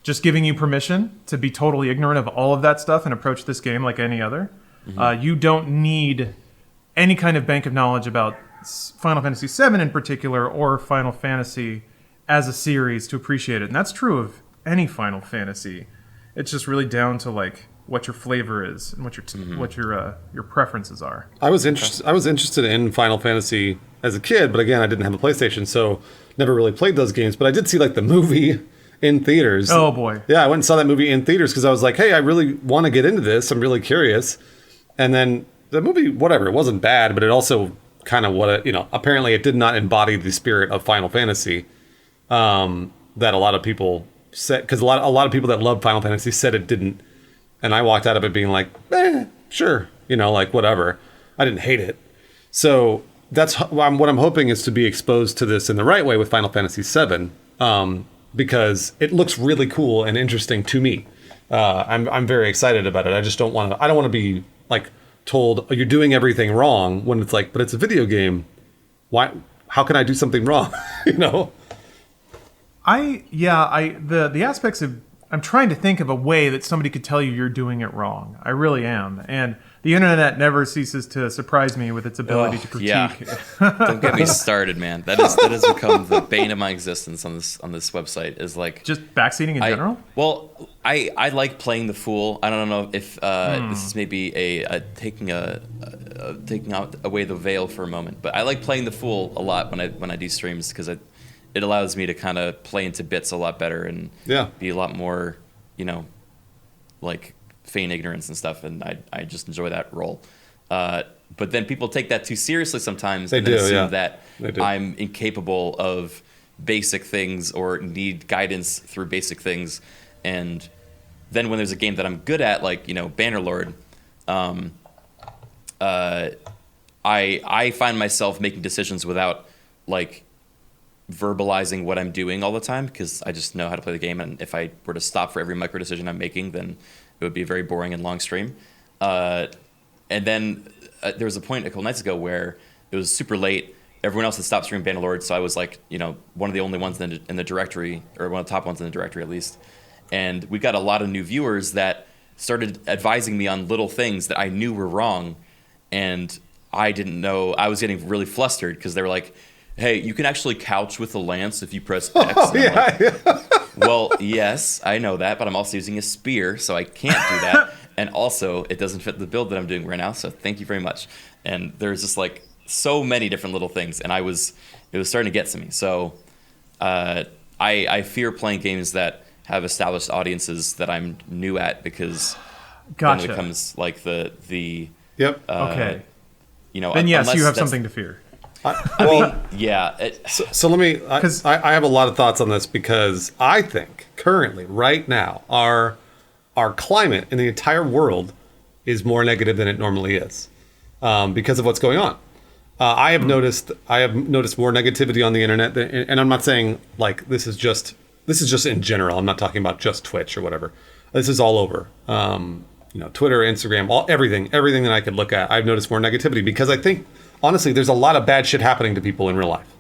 just giving you permission to be totally ignorant of all of that stuff and approach this game like any other. You don't need any kind of bank of knowledge about Final Fantasy VII in particular or Final Fantasy as a series to appreciate it. And that's true of any Final Fantasy. It's just really down to like what your flavor is and what your preferences are. I was interested in Final Fantasy as a kid, but again, I didn't have a PlayStation, so never really played those games. But I did see like the movie in theaters. Oh boy. Yeah, I went and saw that movie in theaters because I was like, hey, I really want to get into this. I'm really curious. And then the movie, whatever, it wasn't bad, but it also kind of apparently it did not embody the spirit of Final Fantasy that a lot of people said, because a lot of people that love Final Fantasy said it didn't. And I walked out of it being like, sure, like whatever. I didn't hate it. So that's what I'm hoping is to be exposed to this in the right way with Final Fantasy VII, because it looks really cool and interesting to me. I'm very excited about it. I just don't want to be like told, oh, you're doing everything wrong, when it's like, but it's a video game. Why? How can I do something wrong? The aspects of, I'm trying to think of a way that somebody could tell you you're doing it wrong. I really am. And the internet never ceases to surprise me with its ability to critique. Yeah. Don't get me started, man. That has become the bane of my existence on this website. Is like just backseating in general. Well, I like playing the fool. I don't know if this is maybe taking out away the veil for a moment, but I like playing the fool a lot when I do streams because it allows me to kind of play into bits a lot better and be a lot more, like feign ignorance and stuff, and I just enjoy that role. But then people take that too seriously sometimes, and then assume that I'm incapable of basic things or need guidance through basic things. And then when there's a game that I'm good at, like, you know, Bannerlord, I find myself making decisions without, like, verbalizing what I'm doing all the time, because I just know how to play the game, and if I were to stop for every micro decision I'm making, then it would be a very boring and long stream. And then there was a point a couple nights ago where it was super late. Everyone else had stopped streaming Bannerlord, so I was, like, you know, one of the only ones in the directory, or one of the top ones in the directory at least. And we got a lot of new viewers that started advising me on little things that I knew were wrong, and I didn't know. I was getting really flustered because they were like, hey, you can actually couch with a lance if you press X. Oh, yeah. Well, yes, I know that, but I'm also using a spear, so I can't do that. And also, it doesn't fit the build that I'm doing right now, so thank you very much. And there's just, like, so many different little things, and it was starting to get to me. So I fear playing games that have established audiences that I'm new at, because then it becomes like the Yep. Okay. You know, Then yes, you have something to fear. Yeah. So let me, I have a lot of thoughts on this, because I think currently, right now, our climate in the entire world is more negative than it normally is, because of what's going on. I have noticed more negativity on the internet, and I'm not saying, like, this is just in general. I'm not talking about just Twitch or whatever. This is all over. You know, Twitter, Instagram, everything that I could look at. I've noticed more negativity, because I think, honestly, there's a lot of bad shit happening to people in real life,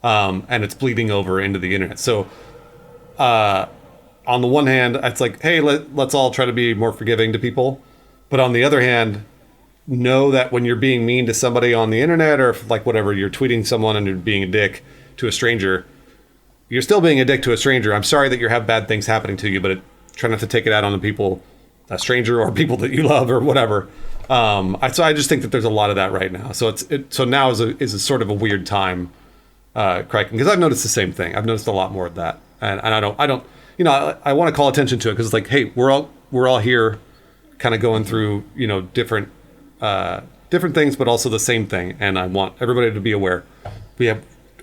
and it's bleeding over into the internet. So, on the one hand, it's like, hey, let's all try to be more forgiving to people, but on the other hand, know that when you're being mean to somebody on the internet, or if, like, whatever, you're tweeting someone and you're being a dick to a stranger, you're still being a dick to a stranger. I'm sorry that you have bad things happening to you, but try not to take it out on the people, a stranger or people that you love or whatever. So I just think that there's a lot of that right now. So so now is a sort of a weird time, Criken, because I've noticed the same thing. I've noticed a lot more of that, and I don't, you know, I want to call attention to it, because it's like, hey, we're all here, kind of going through, you know, different things, but also the same thing, and I want everybody to be aware.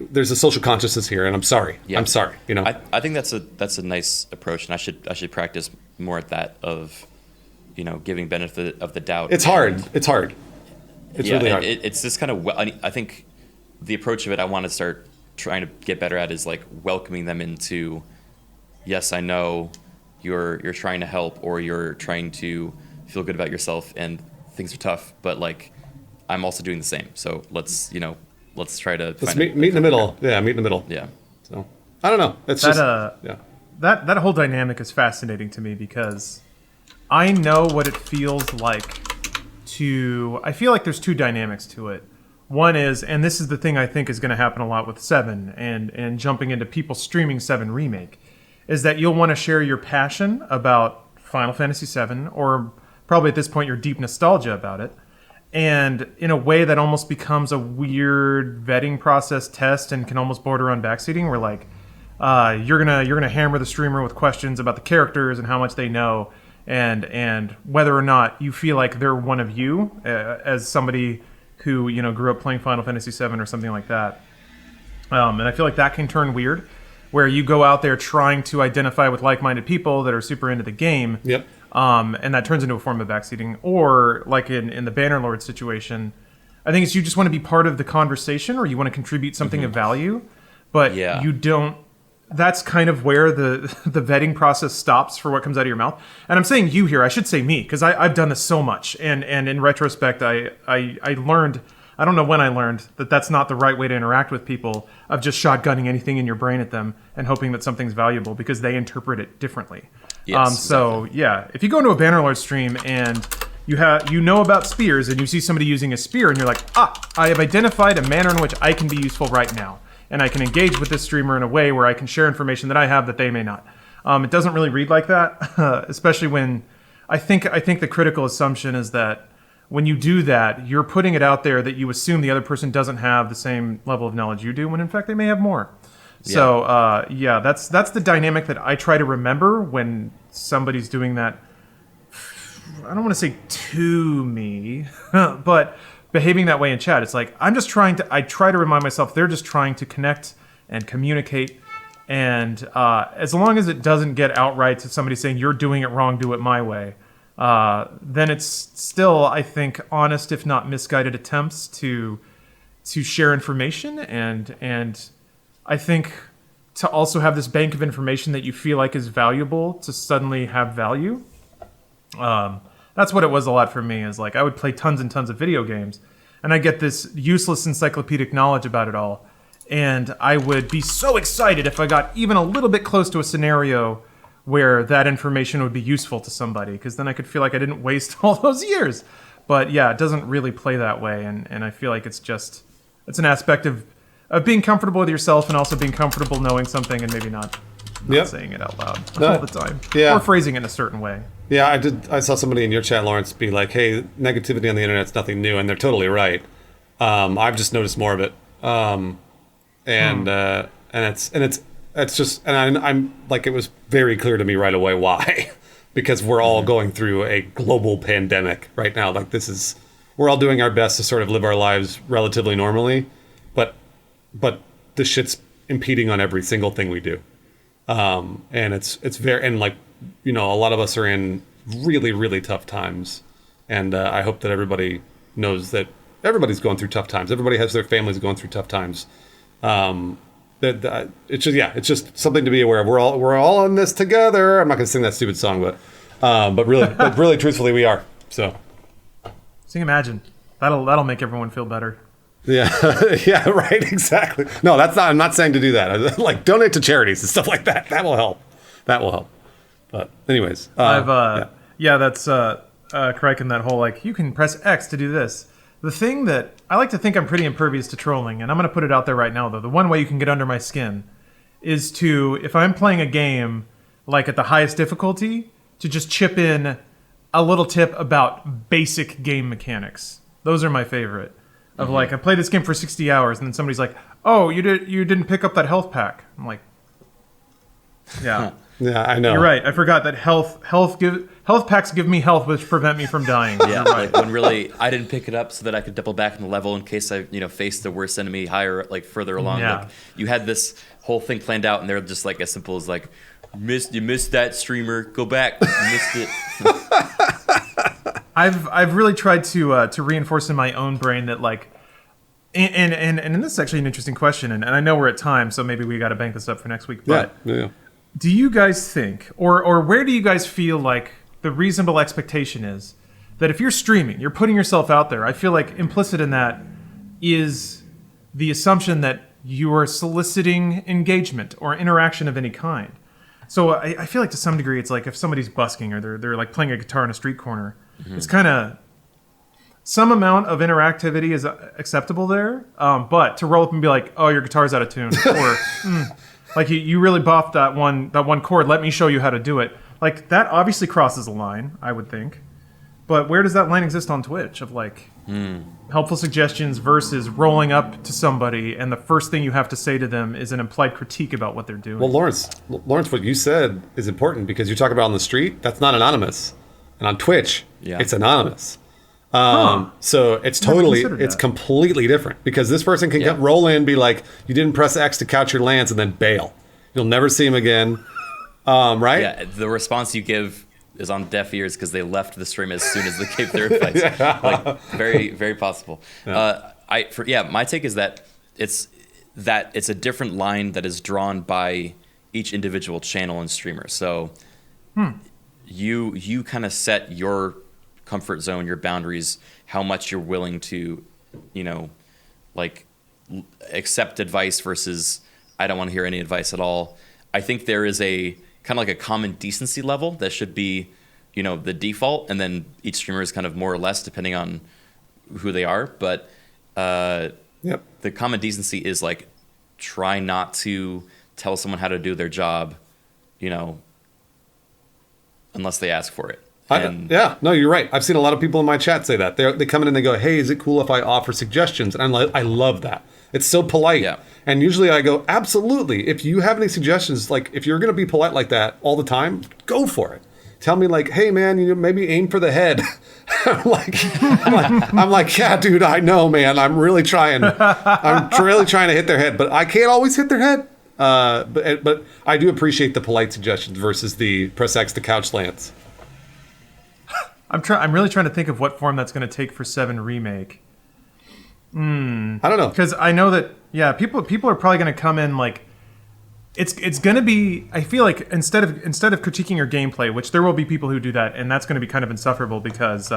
There's a social consciousness here, and I'm sorry. Yeah. I'm sorry. You know, I think that's a nice approach, and I should practice more at that, of, you know, giving benefit of the doubt. It's hard. It's hard. It's really hard. It's just kind of, I think the approach of it I want to start trying to get better at is, like, welcoming them into, yes, I know you're trying to help, or you're trying to feel good about yourself, and things are tough, but, like, I'm also doing the same. So let's try to meet in the middle. Yeah, meet in the middle. Yeah. So I don't know. It's that whole dynamic is fascinating to me, because I know what it feels like I feel like there's two dynamics to it. One is, and this is the thing I think is going to happen a lot with 7 and jumping into people streaming 7 Remake, is that you'll want to share your passion about Final Fantasy 7, or probably at this point your deep nostalgia about it, and in a way that almost becomes a weird vetting process test, and can almost border on backseating, where, like, you're gonna hammer the streamer with questions about the characters and how much they know, and whether or not you feel like they're one of you, as somebody who, you know, grew up playing Final Fantasy 7 or something like that. And I feel like that can turn weird, where you go out there trying to identify with like-minded people that are super into the game. Yep. And that turns into a form of backseating. Or, like in the Bannerlord situation, I think it's you just want to be part of the conversation, or you want to contribute something of value, but you don't. That's kind of where the vetting process stops for what comes out of your mouth. And I'm saying you here, I should say me, because I've done this so much. And in retrospect, I learned, I don't know when I learned, that that's not the right way to interact with people, of just shotgunning anything in your brain at them and hoping that something's valuable, because they interpret it differently. Yes, so yeah, if you go into a Bannerlord stream and you know about spears, and you see somebody using a spear, and you're like, I have identified a manner in which I can be useful right now, and I can engage with this streamer in a way where I can share information that I have that they may not. It doesn't really read like that, especially when I think the critical assumption is that when you do that, you're putting it out there that you assume the other person doesn't have the same level of knowledge you do, when in fact they may have more. Yeah. So that's the dynamic that I try to remember when somebody's doing that I don't want to say to me, but behaving that way in chat. It's like I try to remind myself they're just trying to connect and communicate. And as long as it doesn't get outright to somebody saying you're doing it wrong, do it my way, then it's still, I think, honest if not misguided attempts to share information and I think to also have this bank of information that you feel like is valuable to suddenly have value. That's what it was a lot for me, is like I would play tons and tons of video games and I get this useless encyclopedic knowledge about it all. And I would be so excited if I got even a little bit close to a scenario where that information would be useful to somebody, because then I could feel like I didn't waste all those years. But yeah, it doesn't really play that way. And I feel like it's an aspect of being comfortable with yourself and also being comfortable knowing something and maybe not saying it out loud all the time. Yeah. Or phrasing it in a certain way. Yeah, I saw somebody in your chat, Lawrence, be like, "Hey, negativity on the internet's nothing new," and they're totally right. I've just noticed more of it, and it's just, and I'm like, it was very clear to me right away why, because we're all going through a global pandemic right now. Like we're all doing our best to sort of live our lives relatively normally, but the shit's impeding on every single thing we do, and it's very, and like, you know, a lot of us are in really, really tough times. And I hope that everybody knows that everybody's going through tough times. Everybody has their families going through tough times. It's just something to be aware of. We're all in this together. I'm not going to sing that stupid song, but really truthfully, we are. So Sing Imagine. That'll make everyone feel better. yeah, yeah, right, exactly. No, I'm not saying to do that. Like, donate to charities and stuff like that. That will help. But anyways, that's Criken, that whole, like, you can press X to do this. The thing that I like to think I'm pretty impervious to trolling, and I'm going to put it out there right now, though. The one way you can get under my skin is to, if I'm playing a game, like at the highest difficulty, to just chip in a little tip about basic game mechanics. Those are my favorite. Of like, I played this game for 60 hours, and then somebody's like, "Oh, you didn't pick up that health pack." I'm like, yeah. yeah, I know. You're right. I forgot that health packs give me health, which prevent me from dying. Yeah, like when really I didn't pick it up so that I could double back in the level in case I, faced the worst enemy higher, like further along. Yeah. Like you had this whole thing planned out, and they're just like as simple as like, you missed that, streamer, go back, you missed it. I've really tried to reinforce in my own brain that, like, and this is actually an interesting question, and I know we're at time, so maybe we got to bank this up for next week. But yeah. do you guys think, or where do you guys feel like the reasonable expectation is that if you're streaming, you're putting yourself out there? I feel like implicit in that is the assumption that you are soliciting engagement or interaction of any kind. So I feel like to some degree it's like if somebody's busking or they're like playing a guitar in a street corner, it's kind of some amount of interactivity is acceptable there, but to roll up and be like, "Oh, your guitar's out of tune," or like you really buffed that one chord. Let me show you how to do it. Like that obviously crosses a line, I would think. But where does that line exist on Twitch of like helpful suggestions versus rolling up to somebody and the first thing you have to say to them is an implied critique about what they're doing? Well, Lawrence, what you said is important because you talk about on the street, that's not anonymous. And on Twitch, it's anonymous. So it's completely different because this person can roll in and be like, "You didn't press X to couch your lands," and then bail. You'll never see him again. Right? Yeah, the response you give is on deaf ears because they left the stream as soon as they gave their advice. Like very, very possible. Yeah. My take is that it's a different line that is drawn by each individual channel and streamer. So you kind of set your comfort zone, your boundaries, how much you're willing to, accept advice versus I don't want to hear any advice at all. I think there is a kind of like a common decency level that should be, the default, and then each streamer is kind of more or less depending on who they are. But the common decency is like try not to tell someone how to do their job, unless they ask for it. No, you're right. I've seen a lot of people in my chat say that. They come in and they go, "Hey, is it cool if I offer suggestions?" And I love that. It's so polite. Yeah. And usually I go, "Absolutely. If you have any suggestions, like if you're going to be polite like that all the time, go for it." tell me like, hey man, maybe aim for the head. I'm like, yeah, dude, I know, man. I'm really trying to hit their head, but I can't always hit their head. But I do appreciate the polite suggestions versus the press X to couch Lance. I'm really trying to think of what form that's going to take for 7 Remake. I don't know. Because I know that, people are probably going to come in like, it's going to be, I feel like instead of critiquing your gameplay, which there will be people who do that, and that's going to be kind of insufferable because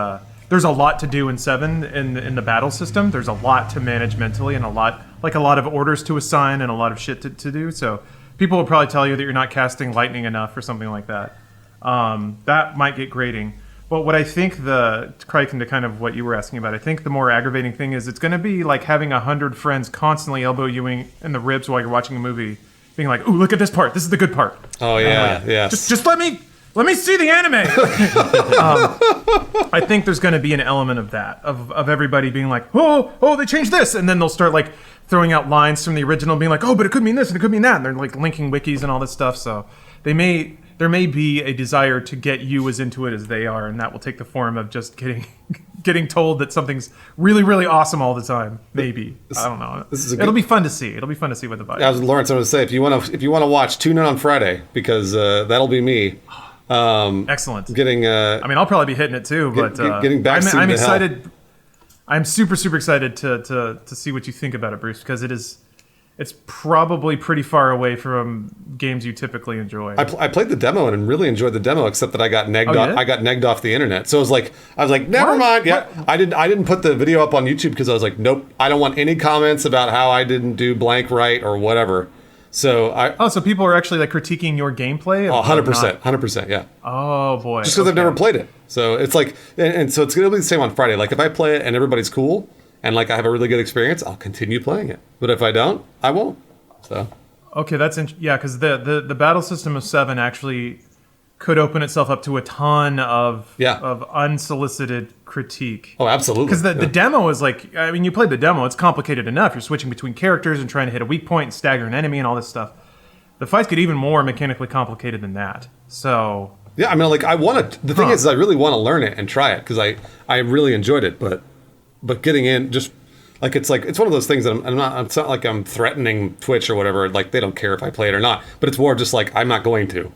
there's a lot to do in 7 in the battle system. There's a lot to manage mentally and a lot of orders to assign and a lot of shit to do. So people will probably tell you that you're not casting lightning enough or something like that. That might get grating. But what I think Criken, to kind of what you were asking about, I think the more aggravating thing is it's going to be like having 100 friends constantly elbow you in the ribs while you're watching a movie, being like, "Ooh, look at this part. This is the good part." Oh yeah, yeah. Just let me see the anime. I think there's going to be an element of that, of everybody being like, "Oh, they changed this," and then they'll start like throwing out lines from the original, being like, "Oh, but it could mean this and it could mean that," and they're like linking wikis and all this stuff. So there may be a desire to get you as into it as they are, and that will take the form of just getting told that something's really, really awesome all the time. Maybe. I don't know. It'll be fun to see. It'll be fun to see what the vibe is. Lawrence, I was going to say, if you want to watch, tune in on Friday because that'll be me. Excellent. Getting. I'll probably be hitting it too, but getting back. I'm excited. I'm super, super excited to see what you think about it, Bruce, because it's probably pretty far away from games you typically enjoy. I played the demo and really enjoyed the demo, except that I got negged off. I got negged off the internet. So I was like, never mind. Yeah, what? I didn't put the video up on YouTube because I was like, nope, I don't want any comments about how I didn't do blank right or whatever. So so people are actually like critiquing your gameplay? 100%, yeah. Oh boy. Just because I've never played it. So it's like, and so it's going to be the same on Friday. Like if I play it and everybody's cool and like I have a really good experience, I'll continue playing it. But if I don't, I won't. So. Okay, that's because the battle system of 7 actually could open itself up to a ton of unsolicited critique. Oh, absolutely. Because the demo is like, you played the demo, it's complicated enough. You're switching between characters and trying to hit a weak point and stagger an enemy and all this stuff. The fights get even more mechanically complicated than that. So... Yeah, I want to... The thing is I really want to learn it and try it because I really enjoyed it, but getting in just... it's one of those things that it's not like I'm threatening Twitch or whatever. Like, they don't care if I play it or not. But it's more just like, I'm not going to.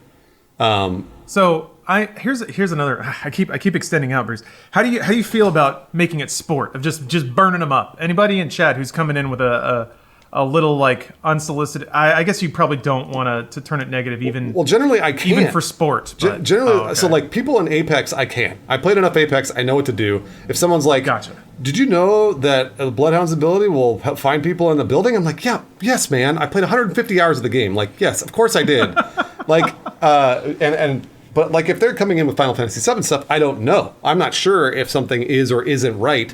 So here's another. I keep extending out, Bruce. How do you feel about making it sport of just burning them up? Anybody in chat who's coming in with a little like unsolicited. I guess you probably don't want to turn it negative even. Well, generally I can. Even for sport. But, generally, so like people in Apex, I can. I played enough Apex. I know what to do. If someone's like, gotcha. Did you know that Bloodhound's ability will find people in the building? I'm like, yes, man. I played 150 hours of the game. Like, yes, of course I did. But like if they're coming in with Final Fantasy VII stuff, I don't know. I'm not sure if something is or isn't right.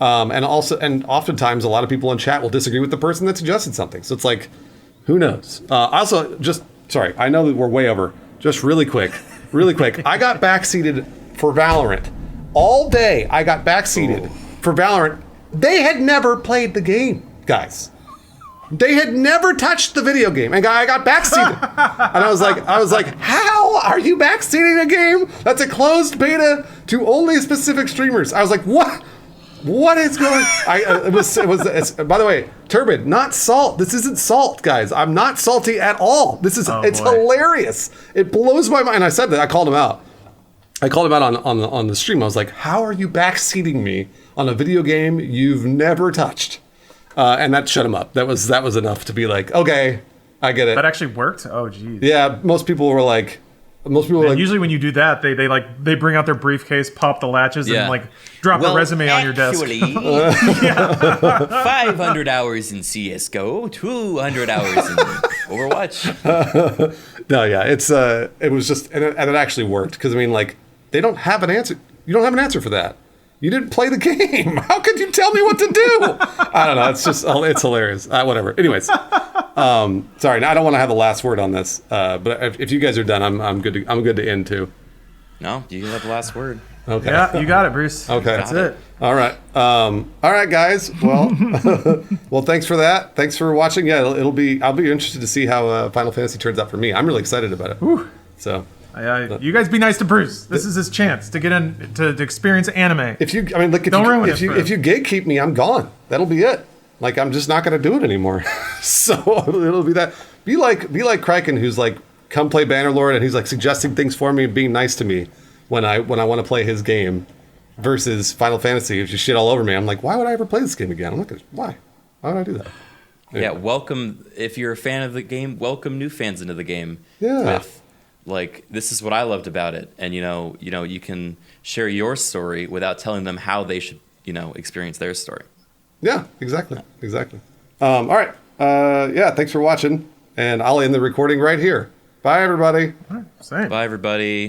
And oftentimes a lot of people in chat will disagree with the person that suggested something. So it's like, who knows? Sorry, I know that we're way over. Just really quick. I got backseated for Valorant. All day I got backseated for Valorant. They had never played the game, guys. They had never touched the video game, and I got backseated. And I was like, how are you backseating a game that's a closed beta to only specific streamers? I was like, what? What is going? It's, by the way, Turbid, not salt. This isn't salt, guys. I'm not salty at all. It's hilarious. It blows my mind. And I said that. I called him out. On the stream. I was like, how are you backseating me on a video game you've never touched? And that shut him up. That was enough to be like, okay, I get it. That actually worked? Oh, geez. Yeah, most people were like... usually when you do that, they bring out their briefcase, pop the latches, and like drop a resume on your desk. Actually, 500 hours in CS:GO, 200 hours in Overwatch. No, yeah, it was just, and it actually worked because they don't have an answer. You don't have an answer for that. You didn't play the game. How could you tell me what to do? I don't know. It's hilarious. Whatever. Anyways, sorry. I don't want to have the last word on this. But if you guys are done, I'm good. I'm good to end too. No, you have the last word. Okay. Yeah, you got it, Bruce. Okay, that's it. All right. All right, guys. Well, well, thanks for that. Thanks for watching. Yeah, I'll be interested to see how Final Fantasy turns out for me. I'm really excited about it. Whew. So. You guys be nice to Bruce. This is his chance to get in to experience anime. If you, I mean, look, Don't ruin it if for you gatekeep me, I'm gone. That'll be it. Like, I'm just not going to do it anymore. So it'll be that. Be like Criken, who's like, come play Bannerlord, and he's like suggesting things for me and being nice to me when I want to play his game, versus Final Fantasy, if you shit all over me. I'm like, why would I ever play this game again? I'm not gonna. Why would I do that? Yeah, welcome, if you're a fan of the game, welcome new fans into the game. Yeah. With, like, this is what I loved about it. And, you can share your story without telling them how they should, experience their story. Yeah, exactly. All right. Yeah, thanks for watching. And I'll end the recording right here. Bye, everybody. Same. Bye, everybody.